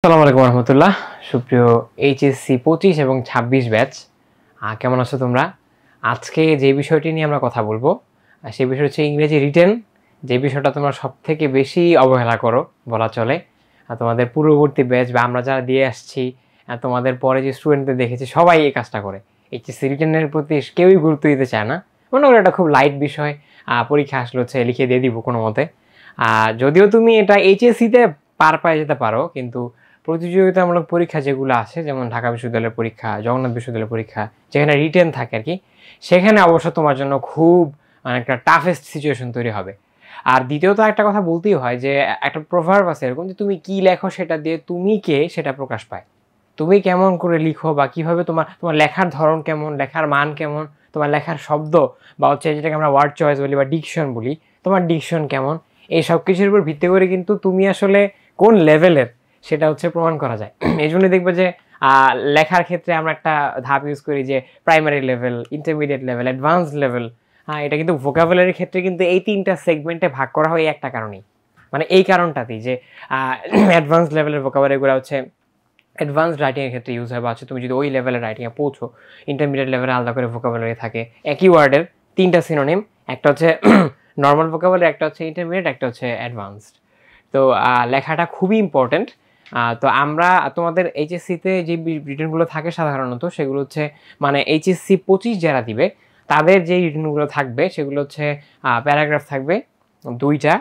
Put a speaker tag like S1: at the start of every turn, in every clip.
S1: আসসালামু আলাইকুম রহমতুল্লাহ। সুপ্রিয় এইচএসসি 25 এবং 26 ব্যাচ, কেমন আছো তোমরা? আজকে যে বিষয়টি নিয়ে আমরা কথা বলবো সেই বিষয় হচ্ছে ইংরেজি রিটেন, যে বিষয়টা তোমরা সব থেকে বেশি অবহেলা করো বলা চলে। তোমাদের পূর্ববর্তী ব্যাচ বা আমরা যারা দিয়ে আসছি, তোমাদের পরে যে স্টুডেন্টদের দেখেছি সবাই এই কাজটা করে। এইচএসসি রিটেনের প্রতি কেউই গুরুত্ব দিতে চায় না, মনে করি এটা খুব লাইট বিষয়, পরীক্ষা আসলে হচ্ছে লিখে দিয়ে দিব কোনো মতে। যদিও তুমি এটা এইচএসসিতে পার পেয়ে যেতে পারো, কিন্তু প্রতিযোগিতামূলক পরীক্ষা যেগুলো আছে, যেমন ঢাকা বিশ্ববিদ্যালয়ের পরীক্ষা, জগন্নাথ বিশ্ববিদ্যালয়ের পরীক্ষা, যেখানে রিটেন থাকে আর কি, সেখানে অবশ্য তোমার জন্য খুব একটা টাফেস্ট সিচুয়েশন তৈরি হবে। আর দ্বিতীয়ত একটা কথা বলতেই হয় যে একটা প্রভার্ব আছে এরকম, যে তুমি কি লেখো সেটা দিয়ে তুমি কে সেটা প্রকাশ পায়। তুমি কেমন করে লিখো বা কিভাবে তোমার তোমার লেখার ধরন কেমন, লেখার মান কেমন, তোমার লেখার শব্দ বা হচ্ছে যেটাকে আমরা ওয়ার্ড চয়েস বলি বা ডিকশন বলি, তোমার ডিকশন কেমন, এই সব কিছুর উপর ভিত্তি করে কিন্তু তুমি আসলে কোন লেভেলের সেটা হচ্ছে প্রমাণ করা যায়। এই জন্য দেখবে যে লেখার ক্ষেত্রে আমরা একটা ধাপ ইউজ করি যে primary level, intermediate level, advance level. এটা কিন্তু ভোকাবুলারির ক্ষেত্রে কিন্তু এই তিনটা সেগমেন্টে ভাগ করা হয় একটা কারণেই, মানে এই কারণটাতেই যে অ্যাডভান্স লেভেলের ভোকাবুলারিগুলো হচ্ছে অ্যাডভান্স রাইটিংয়ের ক্ষেত্রে ইউজ হয়, বা হচ্ছে তুমি যদি ওই লেভেলের রাইটিংয়ে পৌঁছো, ইন্টারমিডিয়েট লেভেলে আলাদা করে ভোকাবুলারি থাকে একই ওয়ার্ডের তিনটা সিনোনিম, একটা হচ্ছে নর্মাল ভোকাবুলারি, একটা হচ্ছে ইন্টারমিডিয়েট, একটা হচ্ছে অ্যাডভান্সড। তো লেখাটা খুবই ইম্পর্টেন্ট। তো আমরা তোমাদের এইচএসসিতে যে রিটেনগুলো থাকে সাধারণত সেগুলো হচ্ছে মানে এইচএসসি 25 যারা দিবে তাদের যে রিটেনগুলো থাকবে সেগুলো হচ্ছে প্যারাগ্রাফ থাকবে দুইটা,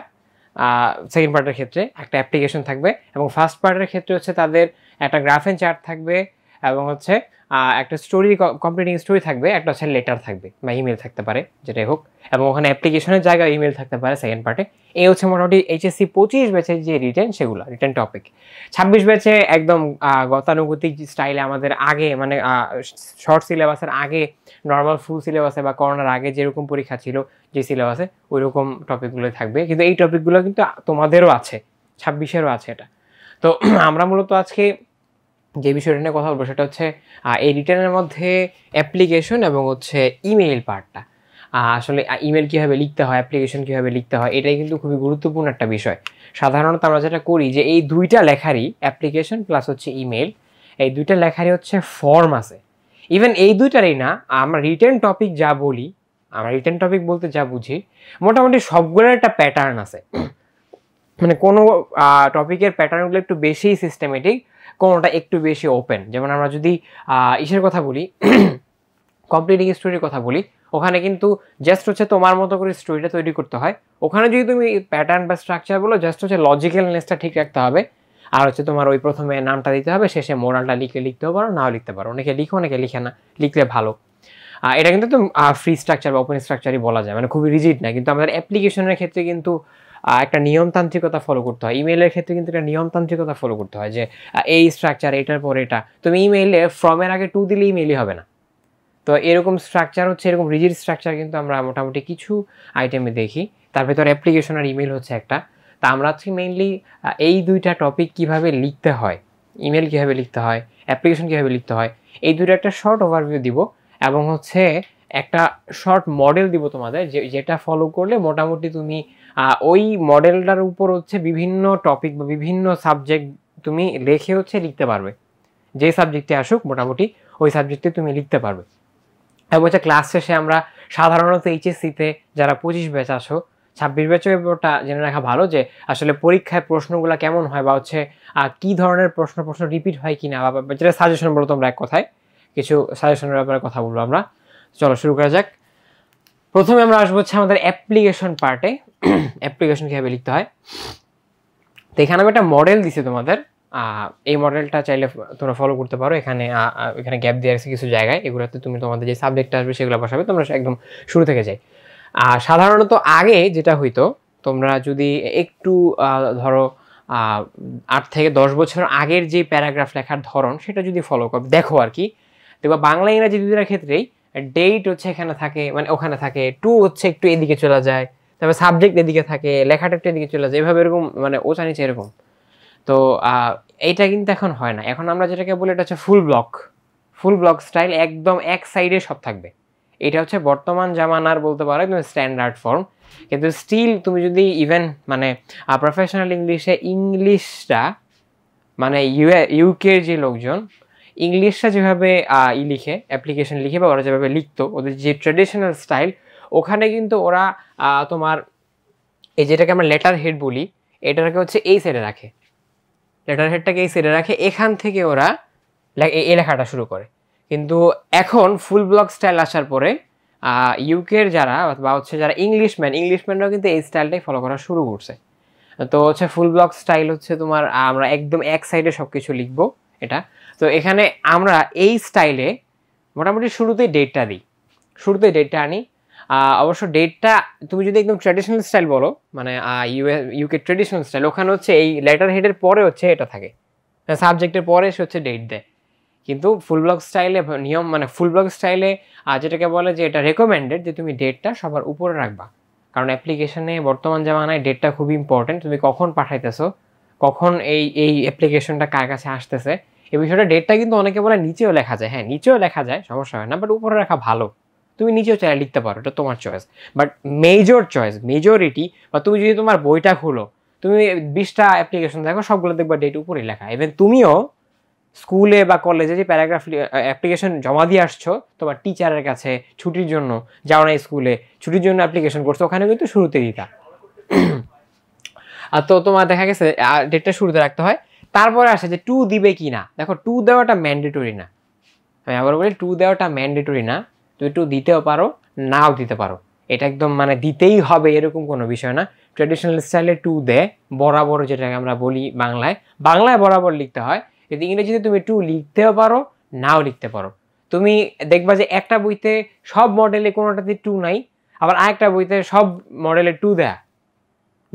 S1: সেকেন্ড পার্টের ক্ষেত্রে একটা অ্যাপ্লিকেশন থাকবে, এবং ফার্স্ট পার্টের ক্ষেত্রে হচ্ছে তাদের একটা গ্রাফ অ্যান্ড চার্ট থাকবে, এবং হচ্ছে একটা স্টোরি, কমপ্লিটিং স্টোরি থাকবে, একটা হচ্ছে লেটার থাকবে বা ইমেল থাকতে পারে যেটাই হোক, এবং ওখানে অ্যাপ্লিকেশনের জায়গায় ইমেল থাকতে পারে সেকেন্ড পার্টে। এই হচ্ছে মোটামুটি এইচএসসি 25 ব্যাচের যে সেগুলো রিটেন টপিক। 26 ব্যাচে একদম গতানুগতিক স্টাইলে আমাদের আগে মানে শর্ট সিলেবাসের আগে নর্মাল ফুল সিলেবাসে বা করোনার আগে যেরকম পরীক্ষা ছিল যে সিলেবাসে ওই রকম টপিকগুলো থাকবে, কিন্তু এই টপিকগুলো কিন্তু তোমাদেরও আছে, 26-এরও আছে এটা। তো আমরা মূলত আজকে যে বিষয়টা নিয়ে কথা বলবো সেটা হচ্ছে এই রিটেনের মধ্যে অ্যাপ্লিকেশন এবং হচ্ছে ইমেইল পার্টটা। আসলে ইমেল কীভাবে লিখতে হয়, অ্যাপ্লিকেশন কীভাবে লিখতে হয়, এটাই কিন্তু খুবই গুরুত্বপূর্ণ একটা বিষয়। সাধারণত আমরা যেটা করি যে এই দুইটা লেখারই, অ্যাপ্লিকেশন প্লাস হচ্ছে ইমেল, এই দুইটা লেখারই হচ্ছে ফর্ম আছে। ইভেন এই দুইটারই না, আমরা রিটেন টপিক যা বলি, আমরা রিটেন টপিক বলতে যা বুঝি মোটামুটি সবগুলোর একটা প্যাটার্ন আছে। মানে কোনো টপিকের প্যাটার্নগুলো একটু বেশি সিস্টেমেটিক, কোনোটা একটু বেশি ওপেন। যেমন আমরা যদি ইসের কথা বলি, কমপ্লিটিং স্টোরির কথা বলি, ওখানে কিন্তু জাস্ট হচ্ছে তোমার মতো করে স্টোরিটা তৈরি করতে হয়। ওখানে যদি তুমি প্যাটার্ন বা স্ট্রাকচার বলো, জাস্ট হচ্ছে লজিক্যালনেসটা ঠিক রাখতে হবে, আর হচ্ছে তোমার ওই প্রথমে নামটা দিতে হবে, শেষে মোরালটা লিখতেও পারো, নাও লিখতে পারো, অনেকে লিখো অনেকে লিখে না, লিখলে ভালো। এটা কিন্তু ফ্রি স্ট্রাকচার বা ওপেন স্ট্রাকচারই বলা যায়, মানে খুবই রিজিড না। কিন্তু আমাদের অ্যাপ্লিকেশনের ক্ষেত্রে কিন্তু একটা নিয়মতান্ত্রিকতা ফলো করতে হয়, ইমেইলের ক্ষেত্রে কিন্তু একটা নিয়মতান্ত্রিকতা ফলো করতে হয় যে এই স্ট্রাকচার, এটার পর এটা। তুমি ইমেইলে ফর্মের আগে টু দিলে ইমেইলই হবে না। তো এরকম স্ট্রাকচার হচ্ছে, এরকম রিজিড স্ট্রাকচার কিন্তু আমরা মোটামুটি কিছু আইটেমে দেখি, তার ভেতর অ্যাপ্লিকেশন আর ইমেল হচ্ছে একটা। তা আমরা হচ্ছে মেইনলি এই দুইটা টপিক কিভাবে লিখতে হয়, ইমেল কীভাবে লিখতে হয়, অ্যাপ্লিকেশন কীভাবে লিখতে হয়, এই দুটো একটা শর্ট ওভারভিউ দিব, এবং হচ্ছে একটা শর্ট মডেল দিব তোমাদের, যেটা ফলো করলে মোটামুটি তুমি ওই মডেলটার উপর হচ্ছে বিভিন্ন টপিক বা বিভিন্ন সাবজেক্ট তুমি লেখে হচ্ছে লিখতে পারবে। যে সাবজেক্টে আসুক মোটামুটি ওই সাবজেক্টে তুমি লিখতে পারবে। এবং হচ্ছে ক্লাস শেষে আমরা সাধারণত এইচএসসিতে যারা 25 ব্যাচ আসো, 26 ব্যাচের ব্যাপারটা জেনে রাখা ভালো যে আসলে পরীক্ষায় প্রশ্নগুলো কেমন হয়, বা হচ্ছে কী ধরনের প্রশ্ন রিপিট হয় কিনা, বা যেটা সাজেশন বলো তোমরা এক কথায়, কিছু সাজেশনের ব্যাপারে কথা বলবো আমরা। চলো শুরু করা যাক। প্রথমে আমরা আসবো হচ্ছে আমাদের অ্যাপ্লিকেশন পার্টে। অ্যাপ্লিকেশন কীভাবে লিখতে হয়, তো এখানে আমি একটা মডেল দিছি তোমাদের। এই মডেলটা চাইলে তোমরা ফলো করতে পারো। এখানে এখানে গ্যাপ দিয়ে আছে কিছু জায়গায়, এগুলোতে তুমি তোমাদের যে সাবজেক্টটা আসবে সেগুলো বসাবে। তোমরা একদম শুরু থেকে যাই। সাধারণত আগে যেটা হইতো, তোমরা যদি একটু ধরো 8 থেকে 10 বছর আগের যে প্যারাগ্রাফ লেখার ধরন সেটা যদি ফলো করো, দেখো আর কি, দেখবা বাংলা ইংরাজি দুইটার ক্ষেত্রেই ডেট হচ্ছে এখানে থাকে, মানে ওখানে থাকে, টু হচ্ছে একটু এদিকে চলে যায়, তারপরে সাবজেক্ট এদিকে থাকে, লেখাটা একটু এদিকে চলে যায়, এভাবে এরকম মানে ওচা নিচে এরকম। তো এইটা কিন্তু এখন হয় না। এখন আমরা যেটাকে বলি এটা হচ্ছে ফুল ব্লক স্টাইল, একদম এক সাইডে সব থাকবে। এটা হচ্ছে বর্তমান জামানার বলতে পারো একদম স্ট্যান্ডার্ড ফর্ম। কিন্তু স্টিল তুমি যদি ইভেন মানে প্রফেশনাল ইংলিশে ইংলিশটা মানে ইউকের যে লোকজন ইংলিশটা যেভাবে লিখে অ্যাপ্লিকেশন লিখে বা ওরা যেভাবে লিখতো ওদের যে ট্র্যাডিশনাল স্টাইল, ওখানে কিন্তু ওরা তোমার এই যেটাকে আমরা লেটার হেড বলি এটাকে হচ্ছে এই সাইডে রাখে, লেটার হেডটাকে এই সাইডে রাখে, এখান থেকে ওরা এই লেখাটা শুরু করে। কিন্তু এখন ফুল ব্লক স্টাইল আসার পরে ইউকের যারা বা হচ্ছে যারা ইংলিশম্যানরাও কিন্তু এই স্টাইলটাই ফলো করা শুরু করছে। তো হচ্ছে ফুল ব্লক স্টাইল হচ্ছে তোমার আমরা একদম এক সাইডে সব কিছু লিখবো এটা। তো এখানে আমরা এই স্টাইলে মোটামুটি শুরুতেই ডেটটা আনি। অবশ্য ডেটটা তুমি যদি একদম ট্র্যাডিশনাল স্টাইল বলো, মানে ইউকে ট্র্যাডিশনাল স্টাইল, ওখানে হচ্ছে এই লেটার হেডের পরে হচ্ছে এটা থাকে, সাবজেক্টের পরে সে হচ্ছে ডেট দেয়। কিন্তু ফুল ব্লক স্টাইলে নিয়ম, মানে ফুল ব্লক স্টাইলে যেটাকে বলে যে এটা রেকমেন্ডেড যে তুমি ডেটটা সবার উপরে রাখবা, কারণ অ্যাপ্লিকেশনে বর্তমান জামানায় ডেটটা খুবই ইম্পর্টেন্ট। তুমি কখন পাঠাইতেছো, কখন এই অ্যাপ্লিকেশনটা কার কাছে আসতেছে, এই বিষয়টা ডেটটা কিন্তু অনেকে বলে নিচেও লেখা যায়। হ্যাঁ, নিচেও লেখা যায়, সমস্যা হয় না, বাট উপরে রাখা ভালো। তুমি নিচেও চাইলে লিখতে পারো, এটা তোমার চয়েস। বাট মেজরিটি বা তুমি যদি তোমার বইটা খুলো, তুমি 20টা অ্যাপ্লিকেশন দেখো, সবগুলো দেখবা ডেট উপরেই লেখা। ইভেন তুমিও স্কুলে বা কলেজে যে প্যারাগ্রাফ অ্যাপ্লিকেশন জমা দিয়ে আসছো তোমার টিচারের কাছে ছুটির জন্য, যাও না স্কুলে ছুটির জন্য অ্যাপ্লিকেশন করছো, ওখানে কিন্তু শুরুতে দিতা। আর তো তোমার দেখা গেছে ডেটটা শুরুতে রাখতে হয়। তারপরে আসে যে টু দিবে কি না। দেখো, টু দেওয়াটা ম্যান্ডেটরি না, আমি আবার বলি টু দেওয়াটা ম্যান্ডেটরি না। তুমি টু দিতেও পারো, নাও দিতে পারো, এটা একদম মানে দিতেই হবে এরকম কোনো বিষয় না। ট্র্যাডিশনাল স্টাইলে টু দেয় বরাবর, যেটাকে আমরা বলি বাংলায় বরাবর লিখতে হয়। কিন্তু ইংরেজিতে তুমি টু লিখতেও পারো, নাও লিখতে পারো। তুমি দেখবা যে একটা বইতে সব মডেলে কোনোটাতে টু নাই, আবার আরেকটা বইতে সব মডেলে টু দেয়া,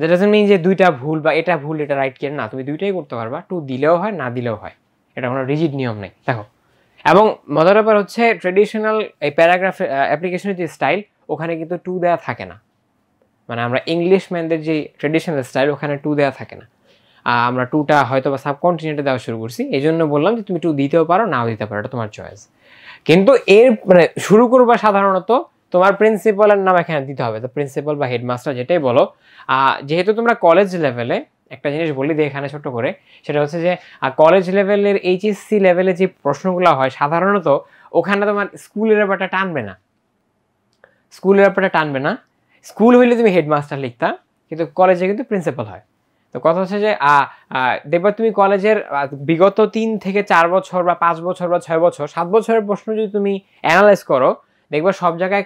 S1: যেটা তুমি যে দুইটা ভুল বা এটা ভুল এটা রাইট কেন না, তুমি দুইটাই করতে পারবা, টু দিলেও হয় না দিলেও হয়, এটা কোনো রিজিড নিয়ম নেই। দেখো, এবং মজার ব্যাপার হচ্ছে ট্রেডিশনাল এই প্যারাগ্রাফ অ্যাপ্লিকেশনের যে স্টাইল, ওখানে কিন্তু টু দেওয়া থাকে না। মানে আমরা ইংলিশম্যানদের যে ট্রেডিশনাল স্টাইল, ওখানে টু দেওয়া থাকে না। আমরা টুটা হয়তো বা সাবকন্টিনেন্টে দেওয়া শুরু করছি, এই জন্য বললাম যে তুমি টু দিতেও পারো, নাও দিতে পারো, এটা তোমার চয়েস। কিন্তু এর মানে শুরু করবা সাধারণত তোমার প্রিন্সিপালের নাম এখানে দিতে হবে, তো প্রিন্সিপাল বা হেডমাস্টার যেটাই বলো। যেহেতু তোমরা কলেজ লেভেলে, একটা জিনিস বলি দিয়ে এখানে ছোট্ট করে, সেটা হচ্ছে যে কলেজ লেভেলের এইচএসসি লেভেলে যে প্রশ্নগুলো হয় সাধারণত ওখানে তোমার স্কুলের ব্যাপারটা টানবে না। স্কুল হইলে তুমি হেডমাস্টার লিখতা, কিন্তু কলেজে কিন্তু প্রিন্সিপাল হয়। তো কথা হচ্ছে যে দেখবা তুমি কলেজের বিগত 3 থেকে 4 বছর বা 5 বছর বা 6 বছর 7 বছরের প্রশ্ন যদি তুমি অ্যানালাইজ করো, দেখবা সব জায়গায়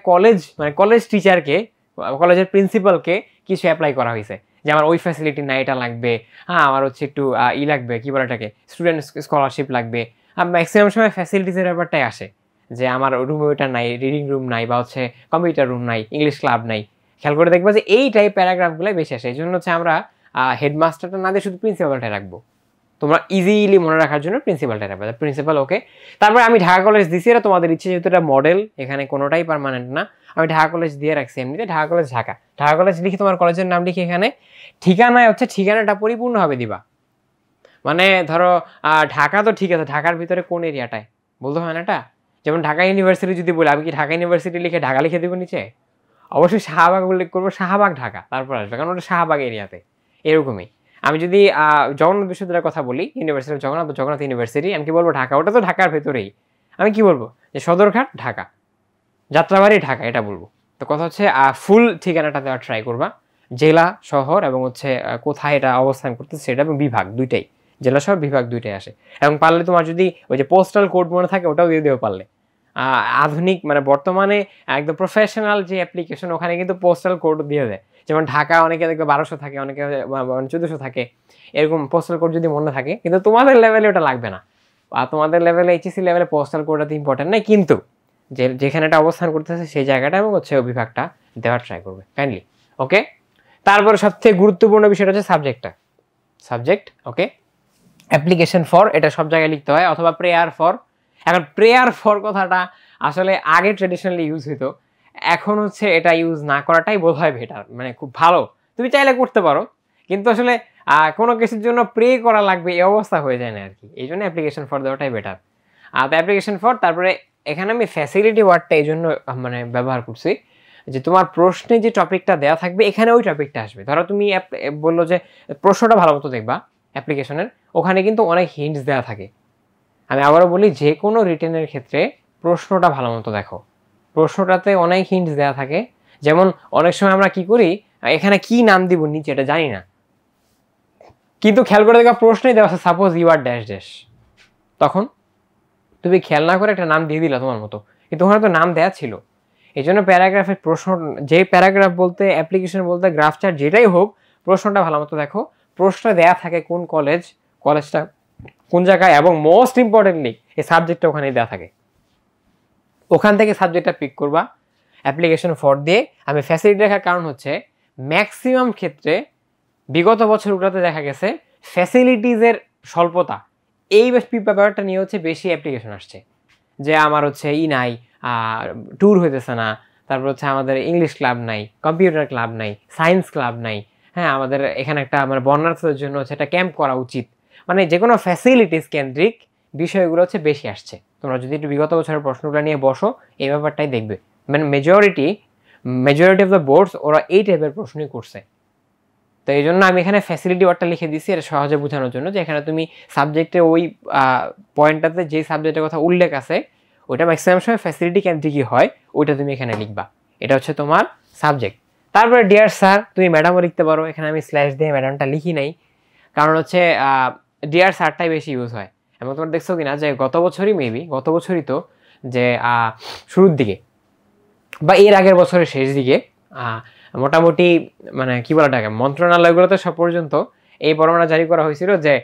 S1: কলেজ টিচারকে, কলেজের প্রিন্সিপালকে কিছু অ্যাপ্লাই করা হয়েছে, যে আমার ওই ফ্যাসিলিটি না, এটা লাগবে, হ্যাঁ আমার হচ্ছে একটু লাগবে, কি বলে এটাকে, স্টুডেন্ট স্কলারশিপ লাগবে। ম্যাক্সিমাম সময় ফ্যাসিলিটিসের ব্যাপারটাই আসে, যে আমার রুমে ওইটা নাই, রিডিং রুম নাই, বা হচ্ছে কম্পিউটার রুম নাই, ইংলিশ ক্লাব নাই। খেয়াল করে দেখবা যে এই টাইপ প্যারাগ্রাফগুলোই বেশি আসে। এই জন্য হচ্ছে আমরা হেডমাস্টারটা না দিয়ে শুধু প্রিন্সিপালটাই রাখবো, তোমরা ইজিলি মনে রাখার জন্য প্রিন্সিপালটাই রাখবে, প্রিন্সিপাল। ওকে, তারপরে আমি ঢাকা কলেজ দিছি, এটা তোমাদের ইচ্ছে, যেহেতু এটা মডেল, এখানে কোনোটাই পার্মানেন্ট না। আমি ঢাকা কলেজ দিয়ে রাখছি এমনিতে, ঢাকা কলেজ লিখে তোমার কলেজের নাম লিখে এখানে ঠিকানায় হচ্ছে ঠিকানাটা পরিপূর্ণভাবে দিবা। মানে ধরো ঢাকা তো ঠিক আছে, ঢাকার ভিতরে কোন এরিয়াটায় বলতে হয় না এটা। যেমন ঢাকা ইউনিভার্সিটি যদি বলি, আমি কি ঢাকা ইউনিভার্সিটি লিখে ঢাকা লিখে দেবো নিচে? অবশ্যই শাহবাগ উল্লেখ করবো, শাহবাগ ঢাকা, তারপর আসবে, কারণ ওটা শাহবাগ এরিয়াতে। এরকমই আমি যদি জগন্নাথ বিশ্ববিদ্যালয়ের কথা বলি, জগন্নাথ ইউনিভার্সিটি, আমি কি বলবো ঢাকা, ওটা তো ঢাকার ভেতরেই। আমি কি বলবো যে সদরঘাট ঢাকা, যাত্রাবাড়ি ঢাকা, এটা বলবো। তো কথা হচ্ছে ফুল ঠিকানাটা দেওয়ার ট্রাই করবা, জেলা শহর এবং হচ্ছে কোথায় এটা অবস্থান করতেছে সেটা, এবং বিভাগ দুইটাই, জেলা শহর বিভাগ দুইটাই আসে। এবং পারলে তোমার যদি ওই যে পোস্টাল কোড মনে থাকে, ওটাও দিয়ে দেবো পারলে। আধুনিক মানে বর্তমানে একদম প্রফেশনাল যে অ্যাপ্লিকেশন, ওখানে কিন্তু পোস্টাল কোড দিয়ে দেয়। যেমন ঢাকা অনেকে দেখবে 1200 থাকে, অনেকে 1400 থাকে, এরকম পোস্টাল কোড যদি মনে থাকে। কিন্তু তোমাদের লেভেলে ওটা লাগবে না, তোমাদের লেভেলে এইচএসসি লেভেলে পোস্টাল কোডটা ইম্পর্টেন্ট নাই, কিন্তু যেখানে এটা অবস্থান করতেছে সেই জায়গাটা এবং হচ্ছে বিভাগটা দেওয়ার ট্রাই করবে কাইন্ডলি। ওকে, তারপরে সবথেকে গুরুত্বপূর্ণ বিষয়টা হচ্ছে সাবজেক্ট। ওকে, অ্যাপ্লিকেশন ফর, এটা সব জায়গায় লিখতে হয়, অথবা প্রেয়ার ফর। এখন প্রেয়ার ফর কথাটা আসলে আগে ট্রেডিশনালি ইউজ হইতো, এখন হচ্ছে এটা ইউজ না করাটাই বোধ হয় বেটার, মানে খুব ভালো। তুমি চাইলে করতে পারো, কিন্তু আসলে কোনো কিছুর জন্য প্রে করা লাগবে এই অবস্থা হয়ে যায় না আর কি, এই জন্য অ্যাপ্লিকেশন ফর দেওয়াটাই বেটার। তো অ্যাপ্লিকেশন ফর, তারপরে এখানে আমি ফ্যাসিলিটি ওয়ার্ডটা এই জন্য মানে ব্যবহার করছি, যে তোমার প্রশ্নে যে টপিকটা দেওয়া থাকবে এখানে ওই টপিকটা আসবে। ধরো তুমি বললো যে প্রশ্নটা ভালো মতো দেখবা, অ্যাপ্লিকেশনের, ওখানে কিন্তু অনেক হিন্টস দেওয়া থাকে। আমি আবারও বলি, যে কোনো রিটেনের ক্ষেত্রে প্রশ্নটা ভালো মতো দেখো, প্রশ্নটাতে অনেক হিন্টস দেওয়া থাকে। যেমন অনেক সময় আমরা কি করি, এখানে কি নাম দিব নিচে এটা জানি না, কিন্তু খেয়াল করে দেখা প্রশ্নই দেওয়া আছে suppose you are dash dash, তখন তুমি খেয়াল না করে একটা নাম দিয়ে দিলা তোমার মতো, কিন্তু ওখানে তো নাম দেওয়া ছিল। এই জন্য প্যারাগ্রাফের প্রশ্ন, যে প্যারাগ্রাফ বলতে অ্যাপ্লিকেশন বলতে গ্রাফ চার্ট যেটাই হোক, প্রশ্নটা ভালো মতো দেখো, প্রশ্ন দেয়া থাকে কোন কলেজ, কলেজটা কোন জায়গায়, এবং মোস্ট ইম্পর্টেন্টলি এই সাবজেক্টটা ওখানে দেওয়া থাকে। ওখান থেকে সাবজেক্টটা পিক করবা অ্যাপ্লিকেশন ফর দিয়ে। আমি ফ্যাসিলিটি রাখার কারণ হচ্ছে ম্যাক্সিমাম ক্ষেত্রে বিগত বছরগুলোতে দেখা গেছে ফ্যাসিলিটিসের স্বল্পতা, এই ব্যাপারটা নিয়ে হচ্ছে বেশি অ্যাপ্লিকেশন আসছে, যে আমার হচ্ছে নাই, ট্যুর হইতেছে না, তারপর হচ্ছে আমাদের ইংলিশ ক্লাব নাই, কম্পিউটার ক্লাব নাই, সায়েন্স ক্লাব নাই, হ্যাঁ আমাদের এখানে একটা মানে বর্ণার্থীদের জন্য হচ্ছে একটা ক্যাম্প করা উচিত, মানে যে কোনো ফ্যাসিলিটিস কেন্দ্রিক বিষয়গুলো হচ্ছে বেশি আসছে। তোমরা যদি একটু বিগত বছরের প্রশ্নগুলো নিয়ে বসো, এই ব্যাপারটাই দেখবে, মানে মেজরিটি অফ দ্য বোর্ডস ওরা এই টাইপের প্রশ্নই করছে। তো এই জন্য আমি এখানে ফ্যাসিলিটি ওয়ার্ডটা লিখে দিচ্ছি, এটা সহজে বোঝানোর জন্য, যে এখানে তুমি সাবজেক্টে ওই পয়েন্টটাতে যে সাবজেক্টের কথা উল্লেখ আছে ওইটা ম্যাক্সিমাম সময় ফ্যাসিলিটি কেন্দ্রিকই হয়, ওইটা তুমি এখানে লিখবা, এটা হচ্ছে তোমার সাবজেক্ট। তারপরে ডিয়ার স্যার তুমি ম্যাডামও লিখতে পারো, এখানে আমি স্ল্যাশ দিয়ে ম্যাডামটা লিখি নাই, কারণ হচ্ছে ডিয়ার স্যারটাই বেশি ইউজ হয়। এবং তোমার দেখছো কিনা যে গত বছরই তো যে শুরুর দিকে বা এর আগের বছরের শেষ দিকে মোটামুটি মানে কি বলাটাকে মন্ত্রণালয়গুলোতে সব পর্যন্ত এই পরমানা জারি করা হয়েছিল যে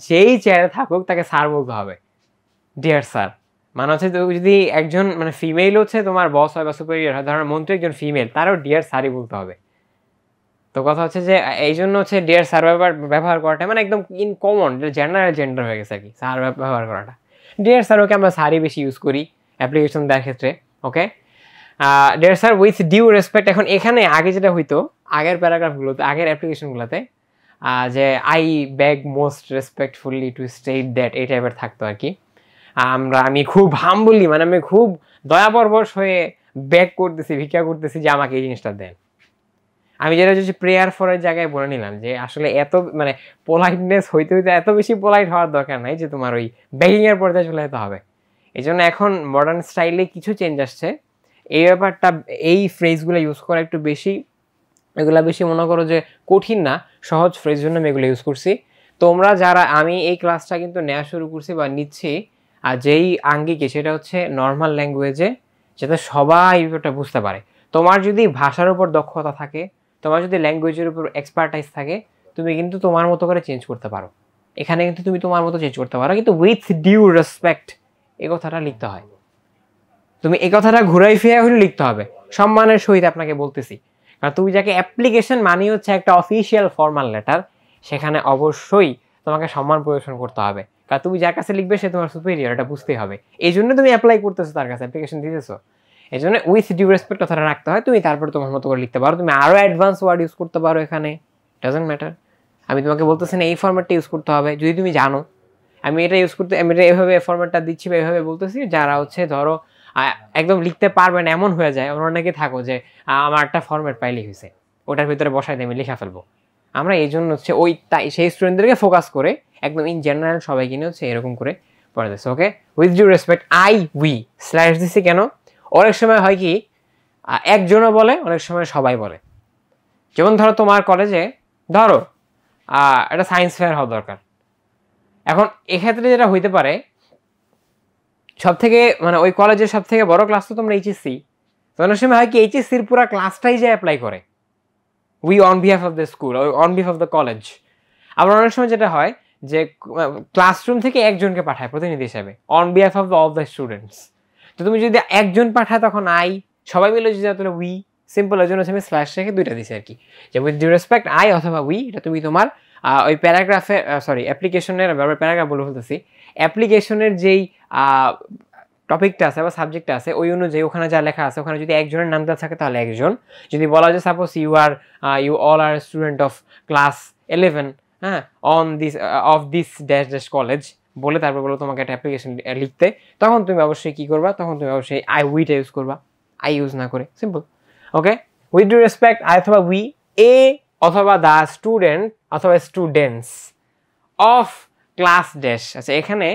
S1: যেই চেয়ারে থাকুক তাকে স্যার বলতে হবে, ডিয়ার স্যার। মানে হচ্ছে যদি একজন মানে ফিমেল হচ্ছে তোমার বস হয় বা সুপিরিয়র হয়, ধরো মন্ত্রী একজন ফিমেল, তারও ডিয়ার স্যারই বলতে হবে। তো কথা হচ্ছে যে এই জন্য হচ্ছে ডিয়ার স্যার ব্যবহার করাটা মানে একদম ইন কমন, জেনারেল জেন্ডার হয়ে গেছে আর কি স্যার ব্যবহার করাটা। ডিয়ার স্যার ওকে আমরা স্যারই বেশি ইউজ করি অ্যাপ্লিকেশন দেওয়ার ক্ষেত্রে। Okay, dear sir with due respect. এখন এখানে আগে যেটা হইতো আগের প্যারাগ্রাফগুলোতে, আগের অ্যাপ্লিকেশনগুলোতে, যে I bag most respectfully two state that, এই টাইপের থাকতো আর কি। আমি খুব হাম্বলি, মানে আমি খুব দয়াপরবশ হয়ে ব্যাগ করতেছি, ভিক্ষা করতেছি যে আমাকে এই জিনিসটা দেন। আমি যেটা হচ্ছে প্রেয়ার ফরের জায়গায় বলে নিলাম যে আসলে এত মানে পোলাইটনেস হইতে হইতে এত বেশি পোলাইট হওয়ার দরকার নাই যে তোমার ওই ব্যাগিংয়ের পর্যায়ে চলে যেতে হবে। এই জন্য এখন মডার্ন স্টাইলে কিছু চেঞ্জ আসছে, এই ব্যাপারটা এই ফ্রেজগুলো ইউজ করা একটু বেশি, এগুলা বেশি মনে করো যে কঠিন না, সহজ ফ্রেজ জন্য আমি এগুলো ইউজ করছি। তোমরা যারা, আমি এই ক্লাসটা কিন্তু নেওয়া শুরু করছি বা নিচ্ছি আর যেই আঙ্গিকে, সেটা হচ্ছে নর্মাল ল্যাঙ্গুয়েজে, যাতে সবাই ব্যাপারটা বুঝতে পারে। তোমার যদি ভাষার উপর দক্ষতা থাকে, তোমার যদি ল্যাঙ্গুয়েজের উপর এক্সপার্টাইজ থাকে, তুমি কিন্তু তোমার মতো করে চেঞ্জ করতে পারো, এখানে কিন্তু তুমি তোমার মতো চেঞ্জ করতে পারো, কিন্তু উইথ ডিউ রেসপেক্ট এই কথাটা লিখতে হয়। তুমি এই কথাটা ঘুরাই ফিরে হলে লিখতে হবে, সম্মানের সহিত আপনাকে বলতেছি, কারণ তুমি যাকে অ্যাপ্লিকেশন মানি হচ্ছে একটা অফিসিয়াল ফর্মাল লেটার, সেখানে অবশ্যই তোমাকে সম্মান প্রদর্শন করতে হবে, কারণ তুমি যার কাছে লিখবে সে তোমার সুপিরিয়র, এটা বুঝতেই হবে। এই জন্য তুমি অ্যাপ্লাই করতেছো, তার কাছে অ্যাপ্লিকেশন দিতেছো, এই জন্য উইথ ডিউ রেসপেক্ট কথাটা রাখতে হয়। তুমি তারপরে তোমার মতো করে লিখতে পারো, তুমি আরও অ্যাডভান্স ওয়ার্ড ইউজ করতে পারো, এখানে ডাজন্ট ম্যাটার। আমি তোমাকে বলতেছি না এই ফরম্যাটটা ইউজ করতে হবে, যদি তুমি জানো আমি এটা ইউজ করতে, আমি এটা এভাবে ফরম্যাটটা দিচ্ছি বা এভাবে বলতেছি, যারা হচ্ছে ধরো একদম লিখতে পারবে না এমন হয়ে যায়, ওরা নাকি থাকো যে আমার একটা ফরম্যাট পাইলেই হয়েছে, ওটার ভিতরে বসাই দিয়ে আমি লিখা ফেলবো। আমরা এই জন্য হচ্ছে ওই তাই সেই স্টুডেন্টদেরকে ফোকাস করে একদম ইন জেনারেল সবাই কিনে হচ্ছে এরকম করে পড়ে দিচ্ছে। Okay, with due respect I we slash দিচ্ছি কেন, অনেক সময় হয় কি একজনও বলে, অনেক সময় সবাই বলে। যেমন ধরো তোমার কলেজে ধরো একটা সায়েন্স ফেয়ার হওয়া দরকার, এখন এক্ষেত্রে যেটা হইতে পারে সব থেকে মানে ওই কলেজের সব থেকে বড় ক্লাস তো তোমরা এইচএসসি, তো অনেক সময় হয় কি এইচএসসির পুরো ক্লাসটাই যে অ্যাপ্লাই করে we on behalf of the school, on behalf of the college. আবার অনেক সময় যেটা হয় যে ক্লাসরুম থেকে একজনকে পাঠায় প্রতিনিধি হিসাবে on behalf of all the students. তো তুমি যদি একজন পাঠায় তখন আই, সবাই মিলে যদি তাহলে উই, সিম্পল। ওই জন্য আমি স্ল্যাশ রেখে দুইটা দিছি আর কি, যে উইথ ডিউ রেসপেক্ট আই অথবা উই, এটা তুমি তোমার ওই প্যারাগ্রাফে সরি অ্যাপ্লিকেশনের প্যারাগ্রাফ বলে ফেলতেছি, অ্যাপ্লিকেশনের যেই টপিকটা আছে বা সাবজেক্টটা আছে ওই অনুযায়ী ওখানে যা লেখা আছে, ওখানে যদি একজনের নাম দেওয়া থাকে তাহলে একজন, যদি বলা যায় suppose you all are student of class 11 হ্যাঁ on this of this dash dash college বলে তারপর বলো তোমাকে একটা অ্যাপ্লিকেশন লিখতে, তখন তুমি অবশ্যই কী করবা, তখন তুমি অবশ্যই আই উইটা ইউজ করবা, আই ইউজ না করে, simple. Okay, with due respect I অথবা উই, এ অথবা দ্য স্টুডেন্ট অথবা স্টুডেন্টস অফ ক্লাস ড্যাশ। আচ্ছা এখানে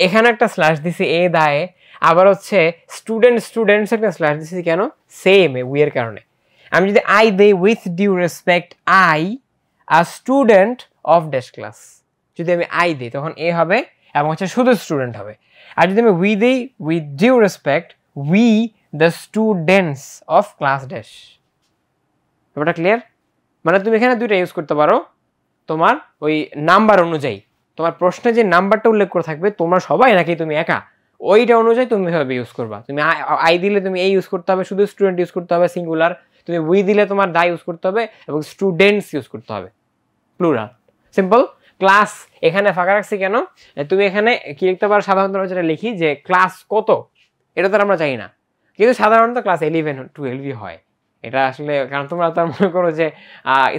S1: এখানে একটা স্ল্যাশ দিছি এ দায়ে, আবার হচ্ছে স্টুডেন্টস একটা স্ল্যাশ দিছি কেন? সেম উই এর কারণে। আমি যদি আই দেই with due respect I a student of dash class, যদি আমি আই দিই তখন এ হবে এবং হচ্ছে শুধু স্টুডেন্ট হবে। আর যদি আমি উই দিই with due respect we the students of class dash. ব্যাপারটা ক্লিয়ার? মানে তুমি এখানে দুইটা ইউজ করতে পারো তোমার ওই নাম্বার অনুযায়ী, তোমার প্রশ্নে যে নাম্বারটা উল্লেখ করে থাকবে তোমরা সবাই নাকি তুমি একা, ওইটা অনুযায়ী তুমি এভাবে ইউজ করবা। তুমি আই দিলে তুমি এই ইউজ করতে হবে, শুধু স্টুডেন্ট ইউজ করতে হবে সিঙ্গুলার। তুমি উই দিলে তোমার দা ইউজ করতে হবে এবং স্টুডেন্টস ইউজ করতে হবে প্লুরাল। সিম্পল। ক্লাস এখানে ফাঁকা রাখছি কেন? তুমি এখানে কি লিখতে পারো? সাধারণত যেটা লিখি যে ক্লাস কত, এটা তো আমরা জানি না, কিন্তু সাধারণত ক্লাস 11-12 হয়। এটা আসলে কারণ তোমরা তো মনে করো যে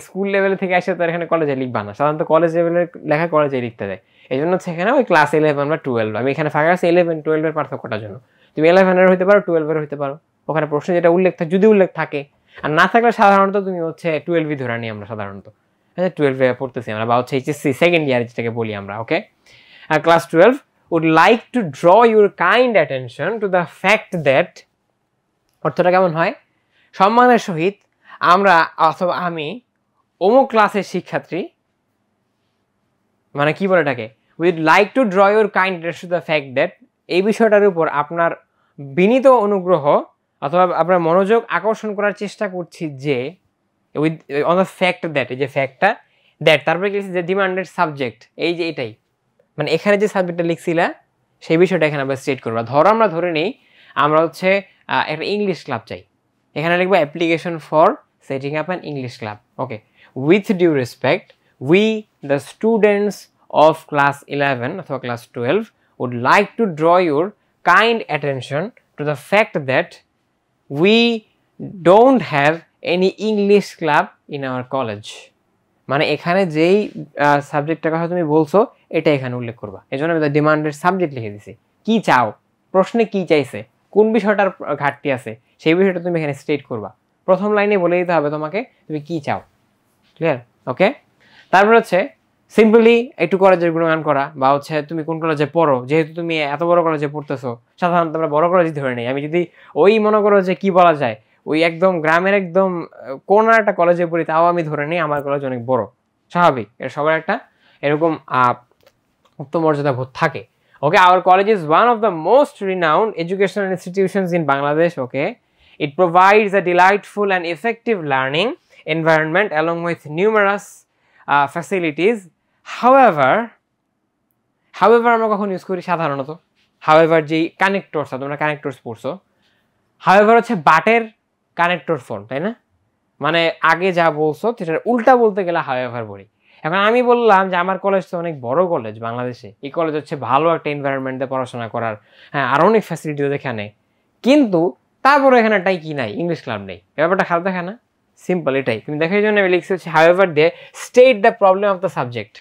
S1: স্কুল লেভেল থেকে আসে তো এখানে কলেজে লিখবা না, সাধারণত কলেজ লেভেলের লেখা কলেজে লিখতে দেয়। এই জন্য হচ্ছে এখানে ওই ক্লাস 11 বা 12, আমি এখানে ফাঁকা আছে 11-12 এর পার্থক্যটার জন্য। তুমি 11 এর হইতে পারো, 12 এর হইতে পারো, ওখানে প্রশ্নে যেটা উল্লেখ থাকে, যদি উল্লেখ থাকে। আর না থাকলে সাধারণত তুমি হচ্ছে 12 ধরে নিই আমরা সাধারণত, 12 পড়তেছি আমরা, বা হচ্ছে এইচএসসি সেকেন্ড ইয়ার যেটাকে বলি আমরা। ওকে, class 12 would like to draw your kind attention to the fact that, অর্থটা কেমন হয়? সম্মানের সহিত আমরা অথবা আমি অমুক ক্লাসের শিক্ষার্থী, মানে কি বলে এটাকে, weed like to draw your kind to the fact that, এই বিষয়টার উপর আপনার বিনীত অনুগ্রহ অথবা আপনার মনোযোগ আকর্ষণ করার চেষ্টা করছি যে, with on the fact that, এই যে ফ্যাক্টটা দ্যাট, তারপরে কি যে ডিমান্ডেড সাবজেক্ট, এই যে এটাই, মানে এখানে যে সাবজেক্টটা লিখছিলা সেই বিষয়টা এখানে আমরা স্টেট করবো। ধরো আমরা ধরে নিই আমরা হচ্ছে একটা ইংলিশ ক্লাব চাই, এখানে লিখবো application for setting up an English club. Okay, with due respect we the students of class 11 অথবা class 12 would like to draw your kind attention to the fact that we don't have any English club in our college. মানে এখানে যেই সাবজেক্টটার কথা তুমি বলছো এটা এখানে উল্লেখ করবা, এই জন্য আমি ডিমান্ডেড সাবজেক্ট লিখে দিছি। কি চাও, প্রশ্নে কি চাইছে, কোন বিষয়টার ঘাটতি আছে সেই বিষয়টা তুমি এখানে স্টেট করবা। প্রথম লাইনে বলে দিতে হবে তোমাকে তুমি কি চাও। ক্লিয়ার? ওকে, তারপর হচ্ছে সিম্পলি একটু কলেজের গুণগান করা, বা হচ্ছে তুমি কোন কলেজে পড়ো, যেহেতু তুমি এত বড় কলেজে পড়তেছো, সাধারণত আমরা বড় কলেজে ধরে নেই। আমি যদি ওই মনে করো যে কি বলা যায়, ওই একদম গ্রামের একদম কোন একটা কলেজে পড়ি, তাও আমি ধরে নিই আমার কলেজ অনেক বড়, স্বাভাবিক, এর সবার একটা এরকম উত্তমর্যাদা বোধ থাকে। Okay, our college is one of the most renowned educational institutions in Bangladesh. Okay, it provides a delightful and effective learning environment along with numerous facilities. However আমরা কখন ইউজ করি সাধারণত, however যেই কানেক্টরস, তোমরা কানেক্টরস পড়ছো, however হচ্ছে বাটের connector form, তাই না? মানে আগে যা বলছো সেটার উল্টা বলতে গেলে however বলি। এখন আমি বললাম যে আমার কলেজ তো অনেক বড় কলেজ বাংলাদেশে, এই কলেজ হচ্ছে ভালো একটা এনভায়রনমেন্টে পড়াশোনা করার, হ্যাঁ আর অনেক ফ্যাসিলিটিও এখানে, কিন্তু তারপরে এখানেটাই কি নাই, ইংলিশ ক্লাব নেই। এই ব্যাপারটা খারাপ দেখা না? সিম্পল এটাই। তুমি দেখো এই জন্য আমি লিখছি হচ্ছে however they state the problem of the subject.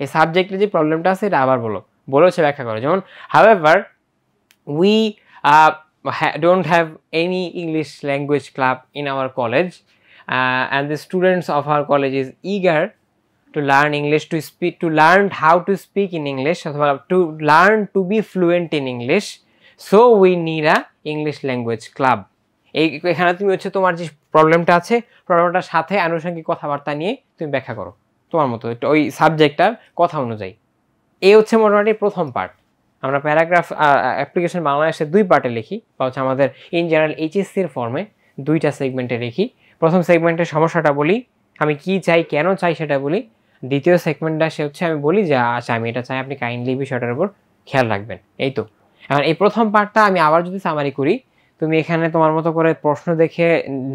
S1: এই সাবজেক্টের যে প্রবলেমটা আছে এটা আবার বলো হচ্ছে ব্যাখ্যা করো। যেমন however we don't have any English language club in our college and the students of our college is eager to learn English, to learn how to speak in English, to learn to be fluent in English, so we need a English language club. এখানে তুমি হচ্ছে তোমার যে প্রবলেমটা আছে, প্রবলেমটার সাথে আনুষঙ্গিক কথাবার্তা নিয়ে তুমি ব্যাখ্যা করো তোমার মতো ওই সাবজেক্টটার কথা অনুযায়ী। এই হচ্ছে মোটামুটি প্রথম পার্ট। আমরা প্যারাগ্রাফ অ্যাপ্লিকেশন বাংলাদেশে 2 পার্টে লিখি, বা হচ্ছে আমাদের ইন জেনারেল এইচএসসির ফর্মে 2টা সেগমেন্টে লিখি। প্রথম সেগমেন্টের সমস্যাটা বলি, আমি কি চাই কেন চাই সেটা বলি। দ্বিতীয় সেগমেন্টটা সে হচ্ছে আমি বলি যে আচ্ছা আমি এটা চাই, আপনি কাইন্ডলি বিষয়টার উপর খেয়াল রাখবেন। এই তো। এখন এই প্রথম পার্টটা আমি আবার যদি সামারি করি, তুমি এখানে তোমার মতো করে প্রশ্ন দেখে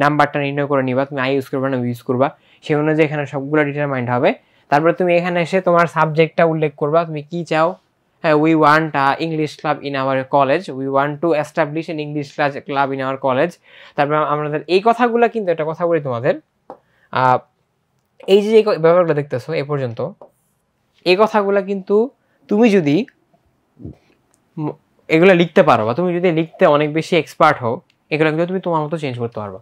S1: নাম্বারটা নির্ণয় করে নিবা, তুমি আই ইউজ করবা না ইউজ করবা সেই অনুযায়ী এখানে সবগুলো ডিটারমাইন্ড হবে। তারপরে তুমি এখানে এসে তোমার সাবজেক্টটা উল্লেখ করবা, তুমি কি চাও। হ্যাঁ, we want English club in our college, we want to establish N English club in our college. তারপরে আমাদের এই কথাগুলো, কিন্তু একটা কথা বলি তোমাদের, এই যে ব্যাপারগুলো দেখতেছো এ পর্যন্ত, এই কথাগুলো কিন্তু তুমি যদি এগুলো লিখতে পারো, বা তুমি যদি লিখতে অনেক বেশি এক্সপার্ট হও, এগুলো কিন্তু তুমি তোমার মতো চেঞ্জ করতে পারবা।